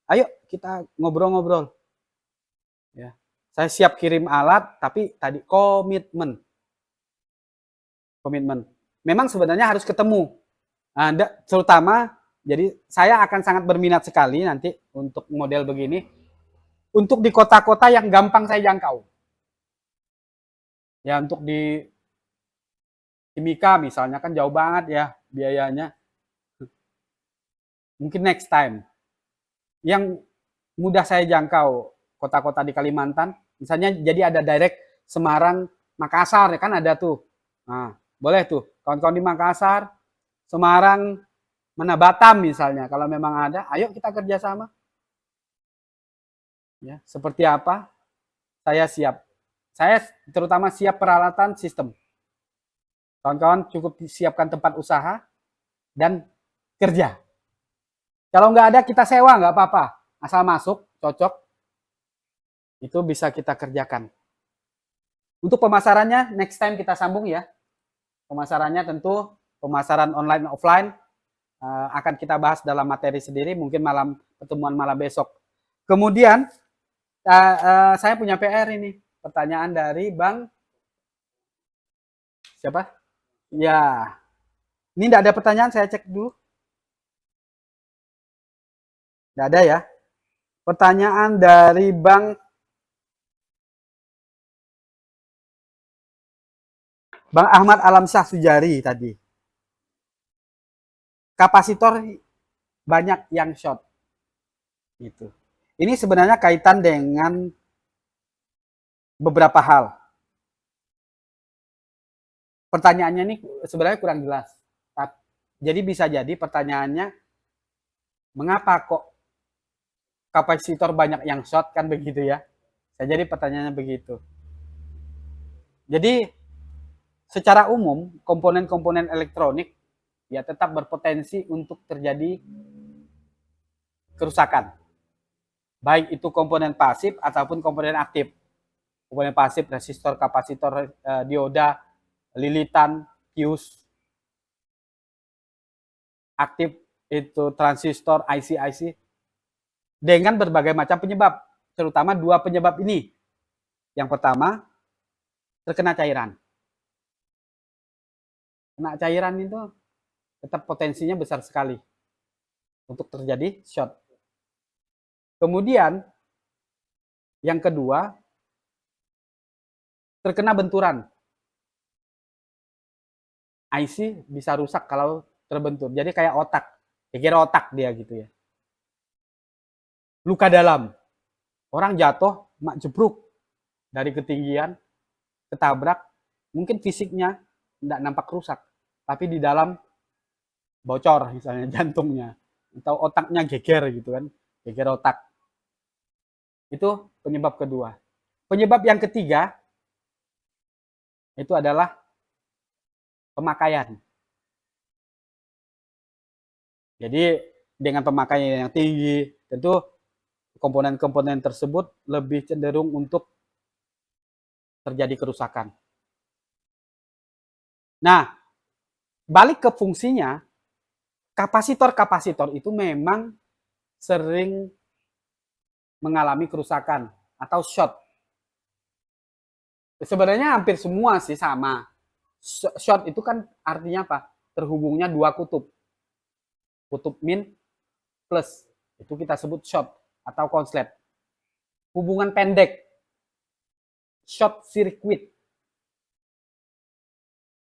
Ayo kita ngobrol-ngobrol. Ya. Saya siap kirim alat, tapi tadi komitmen. Komitmen. Memang sebenarnya harus ketemu. Nah, terutama, jadi saya akan sangat berminat sekali nanti untuk model begini. Untuk di kota-kota yang gampang saya jangkau. Ya untuk di Timika misalnya kan jauh banget ya biayanya. Mungkin next time. Yang mudah saya jangkau kota-kota di Kalimantan, misalnya jadi ada direct Semarang, Makassar, ya kan ada tuh. Nah, boleh tuh kawan-kawan di Makassar, Semarang, mana Batam misalnya, kalau memang ada, ayo kita kerjasama. Ya, seperti apa? Saya siap. Saya terutama siap peralatan sistem. Kawan-kawan cukup siapkan tempat usaha dan kerja. Kalau nggak ada kita sewa nggak apa-apa, asal masuk cocok itu bisa kita kerjakan. Untuk pemasarannya next time kita sambung ya. Pemasarannya tentu pemasaran online offline akan kita bahas dalam materi sendiri mungkin pertemuan malam besok. Kemudian saya punya PR ini, pertanyaan dari Bang siapa? Ya. Ini tidak ada pertanyaan, saya cek dulu. Tidak ada ya. Pertanyaan dari Bang Ahmad Alamsyah Sujari tadi. Kapasitor banyak yang short. Gitu. Ini sebenarnya kaitan dengan beberapa hal. Pertanyaannya ini sebenarnya kurang jelas. Jadi bisa jadi pertanyaannya, mengapa kok kapasitor banyak yang short kan begitu ya? Jadi pertanyaannya begitu. Jadi secara umum komponen-komponen elektronik ya tetap berpotensi untuk terjadi kerusakan. Baik itu komponen pasif ataupun komponen aktif. Komponen pasif, resistor, kapasitor, dioda, lilitan, fuse. Aktif itu transistor, IC-IC. Dengan berbagai macam penyebab. Terutama dua penyebab ini. Yang pertama, terkena cairan. Kena cairan itu tetap potensinya besar sekali. untuk terjadi short. Kemudian yang kedua, terkena benturan. IC bisa rusak kalau terbentur. Jadi kayak otak. Kira otak dia gitu ya. Luka dalam. Orang jatuh, mak jebruk dari ketinggian, ketabrak, mungkin fisiknya tidak nampak rusak, tapi di dalam bocor misalnya jantungnya atau otaknya geger gitu kan, geger otak. Itu penyebab kedua. Penyebab yang ketiga itu adalah pemakaian. Jadi dengan pemakaian yang tinggi, tentu komponen-komponen tersebut lebih cenderung untuk terjadi kerusakan. Nah, balik ke fungsinya, kapasitor-kapasitor itu memang sering mengalami kerusakan atau short. Sebenarnya hampir semua sih sama. Short itu kan artinya apa? Terhubungnya dua kutub. Kutub min plus. Itu kita sebut short atau konslet. Hubungan pendek. Short circuit.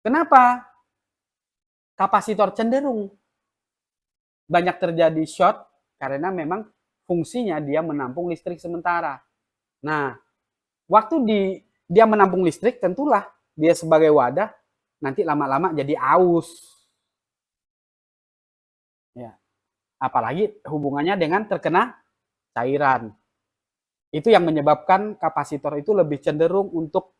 Kenapa kapasitor cenderung banyak terjadi short? Karena memang fungsinya dia menampung listrik sementara. Nah, waktu dia menampung listrik, tentulah dia sebagai wadah nanti lama-lama jadi aus. Ya. Apalagi hubungannya dengan terkena cairan. Itu yang menyebabkan kapasitor itu lebih cenderung untuk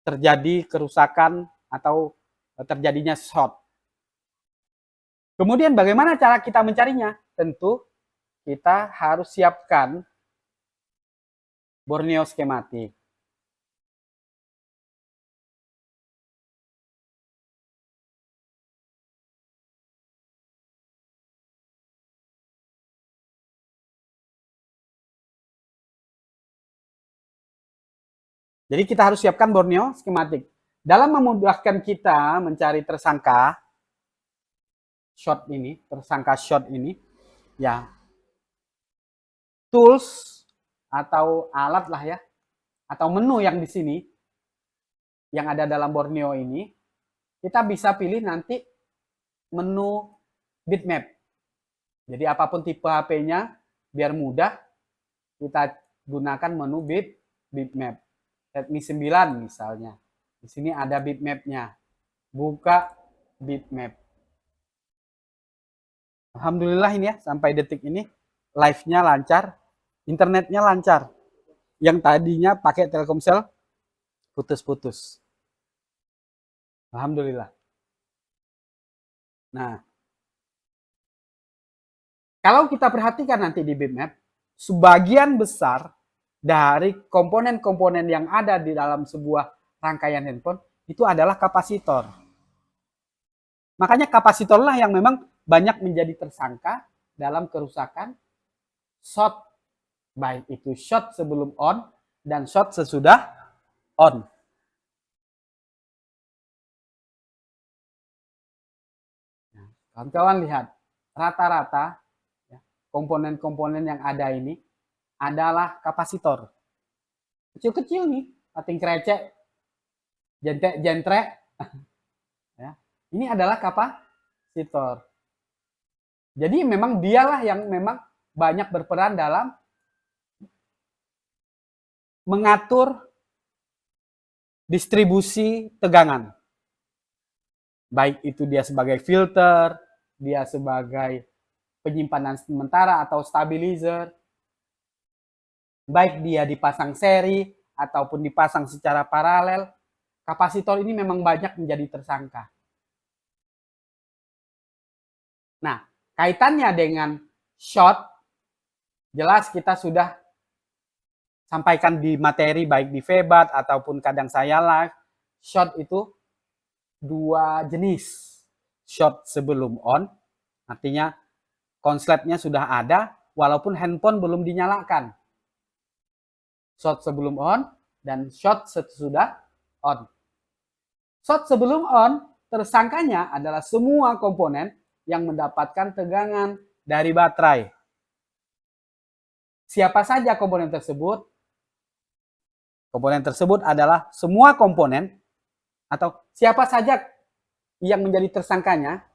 terjadi kerusakan atau terjadinya short. Kemudian bagaimana cara kita mencarinya? Tentu kita harus siapkan Borneo skematik. Jadi kita harus siapkan Borneo skematik. Dalam memudahkan kita mencari tersangka short ini, ya tools atau alat lah ya, atau menu yang di sini yang ada dalam Borneo ini, kita bisa pilih nanti menu bitmap. Jadi apapun tipe HP-nya, biar mudah kita gunakan menu bitmap. Redmi 9 misalnya. Di sini ada bitmap-nya. Buka bitmap. Alhamdulillah ini ya, sampai detik ini live-nya lancar, internetnya lancar. Yang tadinya pakai Telkomsel putus-putus. Alhamdulillah. Nah, kalau kita perhatikan nanti di bitmap, sebagian besar dari komponen-komponen yang ada di dalam sebuah rangkaian handphone itu adalah kapasitor. Makanya kapasitorlah yang memang banyak menjadi tersangka dalam kerusakan short, baik itu short sebelum on dan short sesudah on. Kawan-kawan lihat, rata-rata komponen-komponen yang ada ini adalah kapasitor. Kecil-kecil nih, pating krecek, jentrek. Ya. Ini adalah kapasitor. Jadi memang dialah yang memang banyak berperan dalam mengatur distribusi tegangan. Baik itu dia sebagai filter, dia sebagai penyimpanan sementara atau stabilizer, baik dia dipasang seri ataupun dipasang secara paralel, kapasitor ini memang banyak menjadi tersangka. Nah, kaitannya dengan short, jelas kita sudah sampaikan di materi baik di Febat ataupun kadang saya live. Short itu dua jenis. Short sebelum on, artinya konsletnya sudah ada walaupun handphone belum dinyalakan. Short sebelum on dan short sesudah on. Short sebelum on, tersangkanya adalah semua komponen yang mendapatkan tegangan dari baterai. Siapa saja komponen tersebut? Komponen tersebut adalah semua komponen atau siapa saja yang menjadi tersangkanya?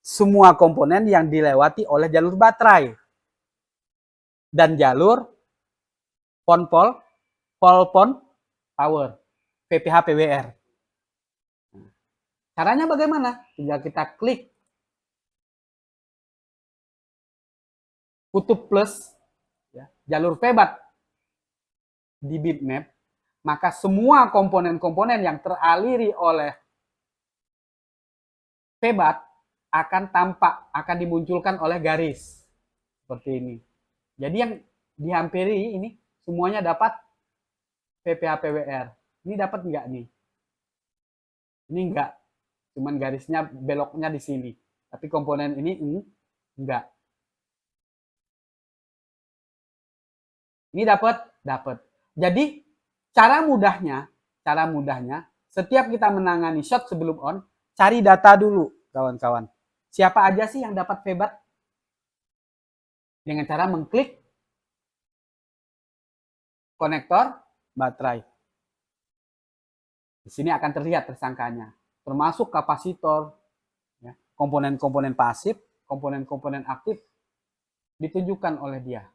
Semua komponen yang dilewati oleh jalur baterai dan jalur pol-pol power PPH PWR. Caranya bagaimana? Tinggal kita klik kutub plus ya, jalur febat di bitmap, maka semua komponen-komponen yang teraliri oleh febat akan tampak, akan dimunculkan oleh garis seperti ini. Jadi yang dihampiri ini semuanya dapat PPH PWR. Ini dapat enggak nih? Ini enggak, cuman garisnya beloknya di sini. Tapi komponen ini enggak. Ini dapat. Jadi cara mudahnya setiap kita menangani short sebelum on, cari data dulu, kawan-kawan. Siapa aja sih yang dapat febat? Dengan cara mengklik konektor baterai. Di sini akan terlihat tersangkanya, termasuk kapasitor, ya, komponen-komponen pasif, komponen-komponen aktif ditunjukkan oleh dia.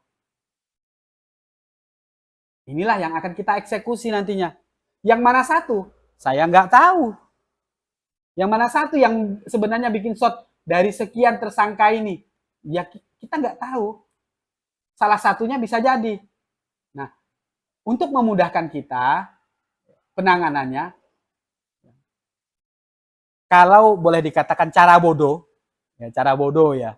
Inilah yang akan kita eksekusi nantinya. Yang mana satu? Saya nggak tahu. Yang mana satu yang sebenarnya bikin short dari sekian tersangka ini? Ya kita nggak tahu. Salah satunya bisa jadi. Nah, untuk memudahkan kita penanganannya, kalau boleh dikatakan cara bodoh ya,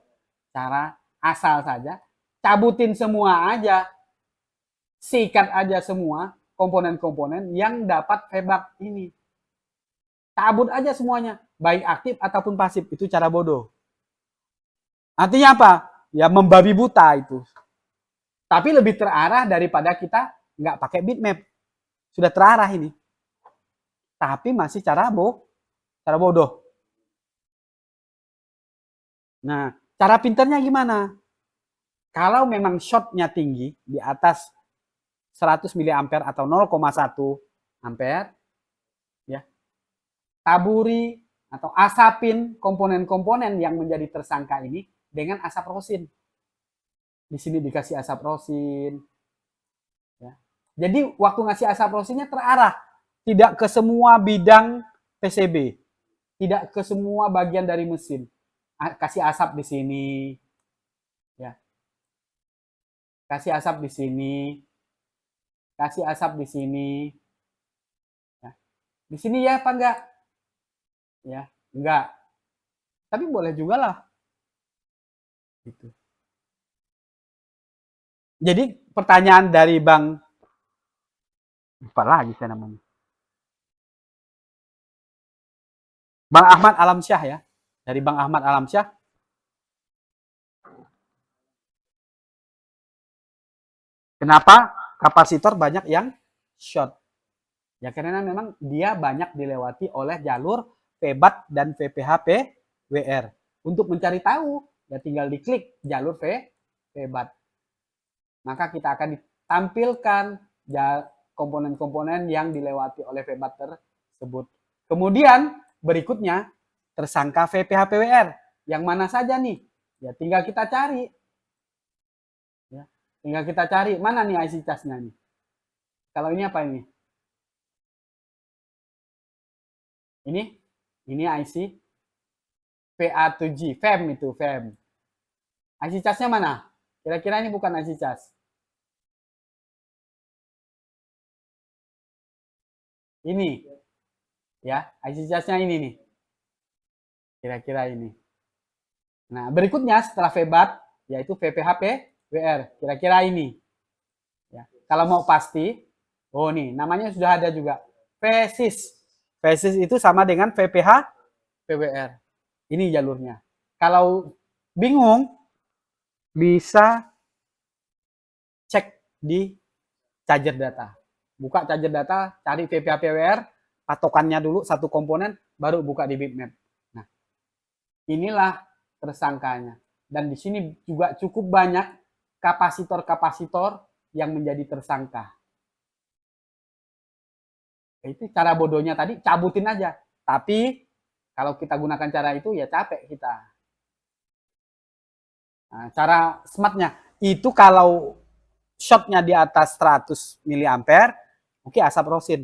cara asal saja, cabutin semua aja, sikat aja semua komponen-komponen yang dapat feedback ini. Cabut aja semuanya, baik aktif ataupun pasif, itu cara bodoh. Artinya apa? Ya membabi buta itu. Tapi lebih terarah daripada kita nggak pakai bitmap. Sudah terarah ini. Tapi masih cara bodoh. Nah, cara pinternya gimana? Kalau memang shortnya tinggi di atas 100 mA atau 0,1 ampere, ya, taburi atau asapin komponen-komponen yang menjadi tersangka ini dengan asap rosin. Di sini dikasih asap rosin. Ya. Jadi waktu ngasih asap rosinnya terarah, tidak ke semua bidang PCB, tidak ke semua bagian dari mesin. Kasih asap di sini, ya. Kasih asap di sini, kasih asap di sini. Ya. Di sini ya apa enggak? Ya, enggak. Tapi boleh juga lah. Gitu. Jadi pertanyaan dari Bang, lupa lagi saya namanya, Bang Ahmad Alamsyah ya, dari Bang Ahmad Alamsyah. Kenapa kapasitor banyak yang short? Ya karena memang dia banyak dilewati oleh jalur febat dan VPH PWR. Untuk mencari tahu, ya tinggal diklik jalur febat. Maka kita akan ditampilkan komponen-komponen yang dilewati oleh febat tersebut. Kemudian berikutnya tersangka VPH PWR. Yang mana saja nih? Ya tinggal kita cari. Ya, tinggal kita cari mana nih IC charge-nya nih. Kalau ini apa ini? Ini IC PA2G, FEM itu, FEM. IC charge-nya mana? Kira-kira ini bukan IC charge. Ini. Ya, IC charge-nya ini nih. Kira-kira ini. Nah, berikutnya setelah febat, yaitu VPHP WR. Kira-kira ini. Ya. Kalau mau pasti, oh nih, namanya sudah ada juga. VSIS. VSIS itu sama dengan VPH PWR. Ini jalurnya. Kalau bingung, bisa cek di charger data. Buka charger data, cari VPH PWR, patokannya dulu satu komponen, baru buka di bitmap. Nah, inilah tersangkanya. Dan di sini juga cukup banyak kapasitor-kapasitor yang menjadi tersangka. Itu cara bodohnya tadi, cabutin aja. Tapi kalau kita gunakan cara itu ya capek kita. Nah, cara smartnya itu kalau shotnya di atas 100 mA, oke, asap rosin.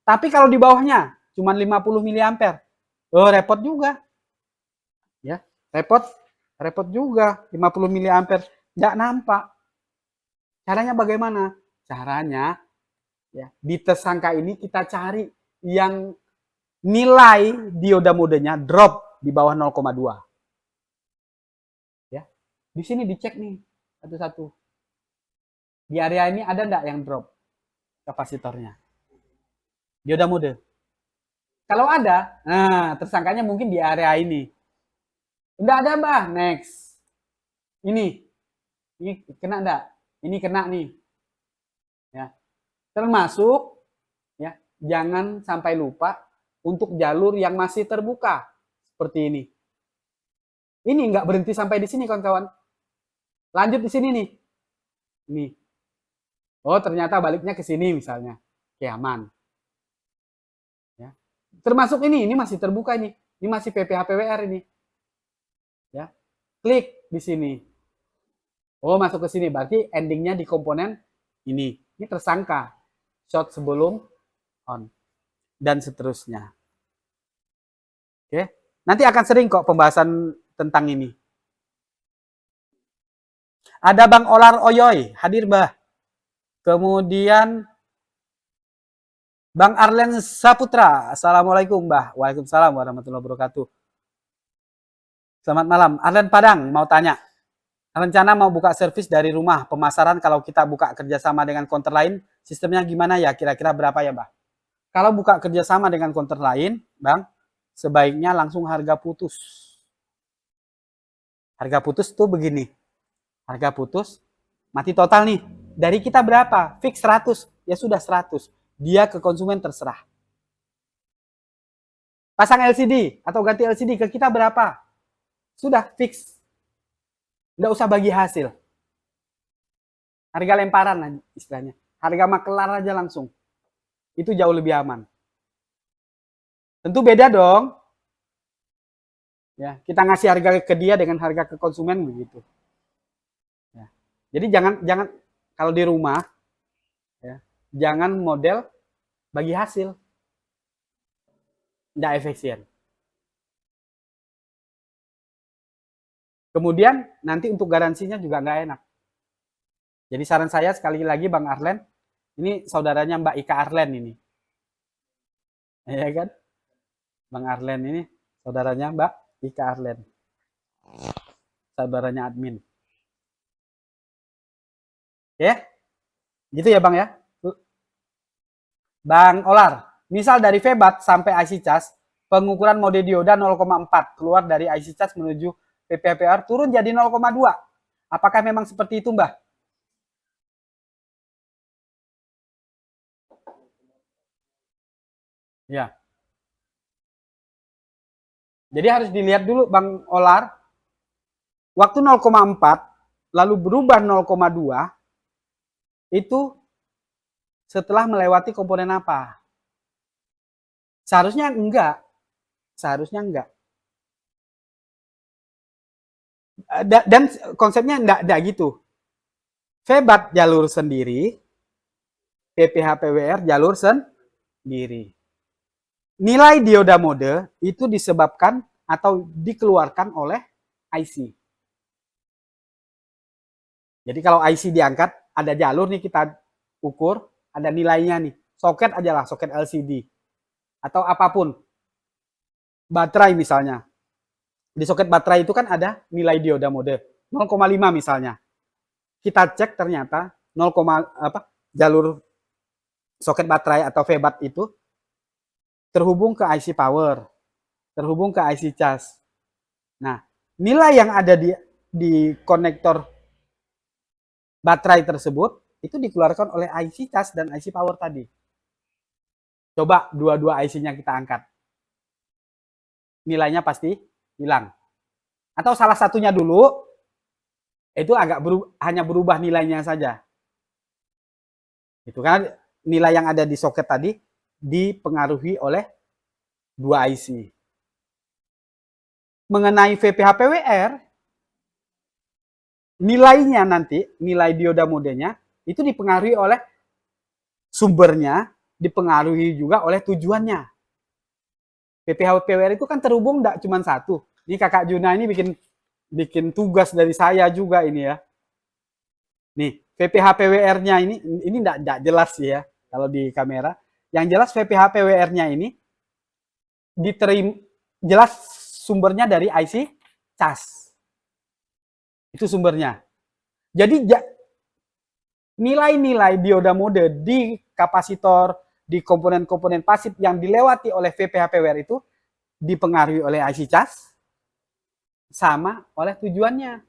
Tapi kalau di bawahnya cuma 50 mA, repot juga. Ya, repot juga. 50 mA nggak nampak. Caranya bagaimana? Caranya ya, di tersangka ini kita cari yang nilai dioda modenya drop di bawah 0,2. Ya. Di sini dicek nih satu-satu. Di area ini ada enggak yang drop kapasitornya? Dioda mode. Kalau ada, nah tersangkanya mungkin di area ini. Enggak ada, Mbah. Next. Ini kena enggak? Ini kena nih. Ya. Termasuk ya, jangan sampai lupa untuk jalur yang masih terbuka seperti ini. Ini nggak berhenti sampai di sini, kawan-kawan. Lanjut di sini nih. Ini. Oh, ternyata baliknya ke sini misalnya. Oke, aman. Ya. Termasuk ini masih terbuka ini. Ini masih PPH-PWR ini. Ya. Klik di sini. Oh, masuk ke sini. Berarti endingnya di komponen ini. Ini tersangka. Shot sebelum on. Dan seterusnya. Oke. Nanti akan sering kok pembahasan tentang ini. Ada Bang Olar Oyoy, hadir Mbah. Kemudian Bang Arlen Saputra, Assalamualaikum Mbah. Waalaikumsalam warahmatullahi wabarakatuh. Selamat malam. Arlen Padang mau tanya, rencana mau buka servis dari rumah, pemasaran kalau kita buka kerjasama dengan counter lain, sistemnya gimana ya? Kira-kira berapa ya Mbah? Kalau buka kerjasama dengan counter lain, Bang, sebaiknya langsung harga putus. Harga putus tuh begini. Harga putus, mati total nih. Dari kita berapa? Fix 100. Ya sudah 100. Dia ke konsumen terserah. Pasang LCD atau ganti LCD ke kita berapa? Sudah fix. Nggak usah bagi hasil. Harga lemparan lah istilahnya. Harga makelar aja langsung. Itu jauh lebih aman. Tentu beda dong. Ya, kita ngasih harga ke dia dengan harga ke konsumen begitu. Ya. Jadi jangan kalau di rumah ya, jangan model bagi hasil. Nggak efisien. Kemudian nanti untuk garansinya juga nggak enak. Jadi saran saya sekali lagi Bang Arlen, ini saudaranya Mbak Ika Arlen ini. Ya kan? Bang Arlen ini saudaranya Mbak Ika Arlen. Saudaranya admin. Ya? Gitu ya Bang ya? Bang Olar, misal dari VBAT sampai IC cas, pengukuran mode dioda 0,4 keluar dari IC cas menuju PPAPR turun jadi 0,2. Apakah memang seperti itu, Mbah? Ya. Jadi harus dilihat dulu Bang Olar, waktu 0,4 lalu berubah 0,2 itu setelah melewati komponen apa? Seharusnya enggak. Seharusnya enggak. Dan konsepnya enggak gitu. VBAT jalur sendiri, PPH-PWR jalur sendiri. Nilai dioda mode itu disebabkan atau dikeluarkan oleh IC. Jadi kalau IC diangkat, ada jalur nih kita ukur, ada nilainya nih. Soket aja lah, soket LCD. Atau apapun. Baterai misalnya. Di soket baterai itu kan ada nilai dioda mode. 0,5 misalnya. Kita cek ternyata 0, jalur soket baterai atau VBAT itu terhubung ke IC power, terhubung ke IC cas. Nah, nilai yang ada di konektor baterai tersebut itu dikeluarkan oleh IC cas dan IC power tadi. Coba dua-dua IC-nya kita angkat. Nilainya pasti hilang. Atau salah satunya dulu, itu hanya berubah nilainya saja. Itu kan nilai yang ada di soket tadi dipengaruhi oleh dua IC. Mengenai VPH-PWR, nilainya nanti, nilai dioda modenya, itu dipengaruhi oleh sumbernya, dipengaruhi juga oleh tujuannya. VPH-PWR itu kan terhubung tidak cuma satu. Ini kakak Juna ini bikin tugas dari saya juga ini ya. Nih, VPH-PWR-nya ini tidak jelas sih ya kalau di kamera. Yang jelas VPH-PWR-nya ini diterima jelas sumbernya dari IC cas. Itu sumbernya. Jadi nilai-nilai dioda mode di kapasitor, di komponen-komponen pasif yang dilewati oleh VPH-PWR itu dipengaruhi oleh IC cas sama oleh tujuannya.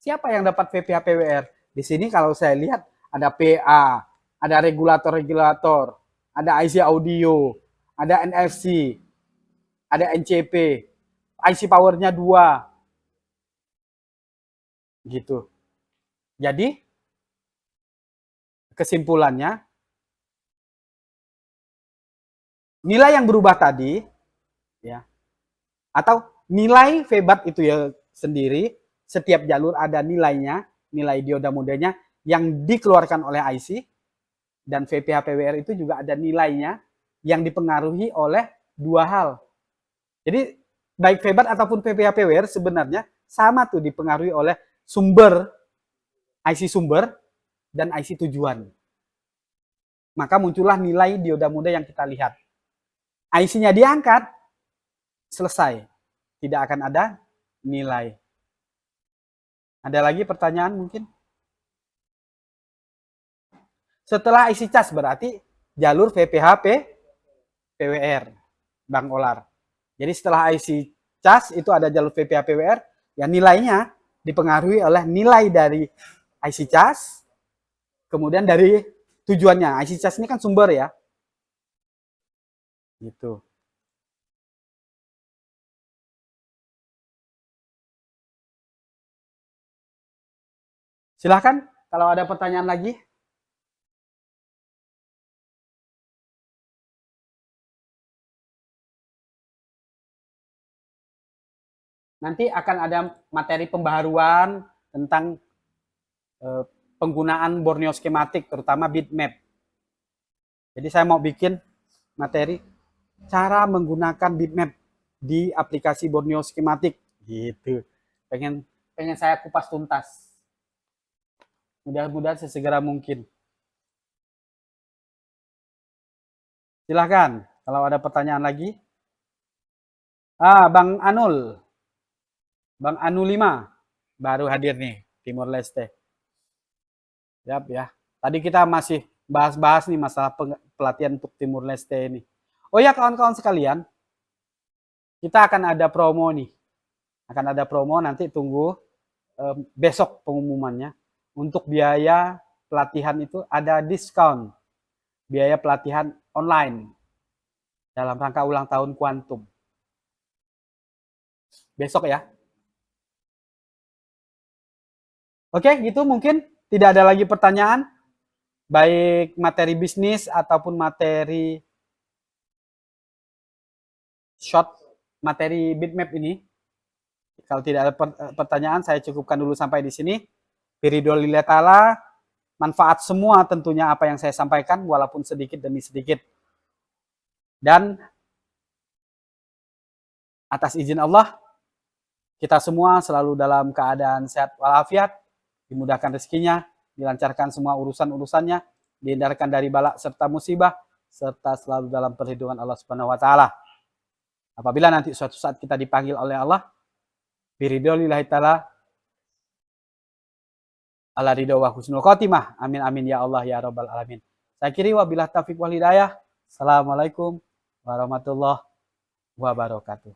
Siapa yang dapat VPH-PWR? Di sini kalau saya lihat ada PA, ada regulator-regulator, ada IC audio, ada NFC, ada NCP, IC powernya 2. Gitu. Jadi kesimpulannya, nilai yang berubah tadi ya, atau nilai VBAT itu ya sendiri, setiap jalur ada nilainya, nilai dioda modenya yang dikeluarkan oleh IC, dan VPH-PWR itu juga ada nilainya yang dipengaruhi oleh dua hal. Jadi baik VBAT ataupun VPH-PWR sebenarnya sama tuh dipengaruhi oleh sumber, IC sumber dan IC tujuan. Maka muncullah nilai dioda mode yang kita lihat. IC-nya diangkat, selesai. Tidak akan ada nilai. Ada lagi pertanyaan mungkin? Setelah IC cas berarti jalur VPH PWR, Bang Olar. Jadi setelah IC cas itu ada jalur VPH PWR, yang nilainya dipengaruhi oleh nilai dari IC cas, kemudian dari tujuannya. IC cas ini kan sumber ya. Gitu. Silahkan kalau ada pertanyaan lagi. Nanti akan ada materi pembaharuan tentang penggunaan Borneo skematik, terutama bitmap. Jadi saya mau bikin materi cara menggunakan bitmap di aplikasi Borneo skematik. Gitu. Pengen saya kupas tuntas. Mudah-mudahan sesegera mungkin. Silahkan kalau ada pertanyaan lagi. Bang Anul. Bang Anu 5 baru hadir nih, Timor Leste. Siap ya. Tadi kita masih bahas-bahas nih masalah pelatihan untuk Timor Leste ini. Oh ya kawan-kawan sekalian, kita akan ada promo nih. Akan ada promo, nanti tunggu besok pengumumannya. Untuk biaya pelatihan itu ada diskon. Biaya pelatihan online dalam rangka ulang tahun kuantum. Besok ya. Oke, gitu mungkin tidak ada lagi pertanyaan, baik materi bisnis ataupun materi short, materi bitmap ini. Kalau tidak ada pertanyaan, saya cukupkan dulu sampai di sini. Biridolillah ta'ala, manfaat semua tentunya apa yang saya sampaikan, walaupun sedikit demi sedikit. Dan atas izin Allah, kita semua selalu dalam keadaan sehat walafiat, dimudahkan rezekinya, dilancarkan semua urusan-urusannya, dihindarkan dari balak serta musibah, serta selalu dalam perlindungan Allah Subhanahu wa taala. Apabila nanti suatu saat kita dipanggil oleh Allah, biridolillahi ta'ala, ala ridha wa husnul khotimah. Amin amin ya Allah ya rabbal alamin. Saya kiri wabillahi taufiq wal hidayah. Assalamualaikum warahmatullahi wabarakatuh.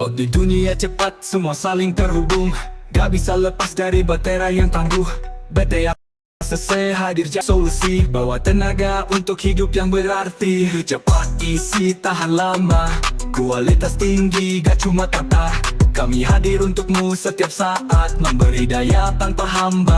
Oh di dunia cepat semua saling terhubung, gak bisa lepas dari baterai yang tangguh. BTA selesai hadir solusi, bawa tenaga untuk hidup yang berarti. Cepat isi tahan lama, kualitas tinggi gak cuma kata. Kami hadir untukmu setiap saat, memberi daya tanpa hamba.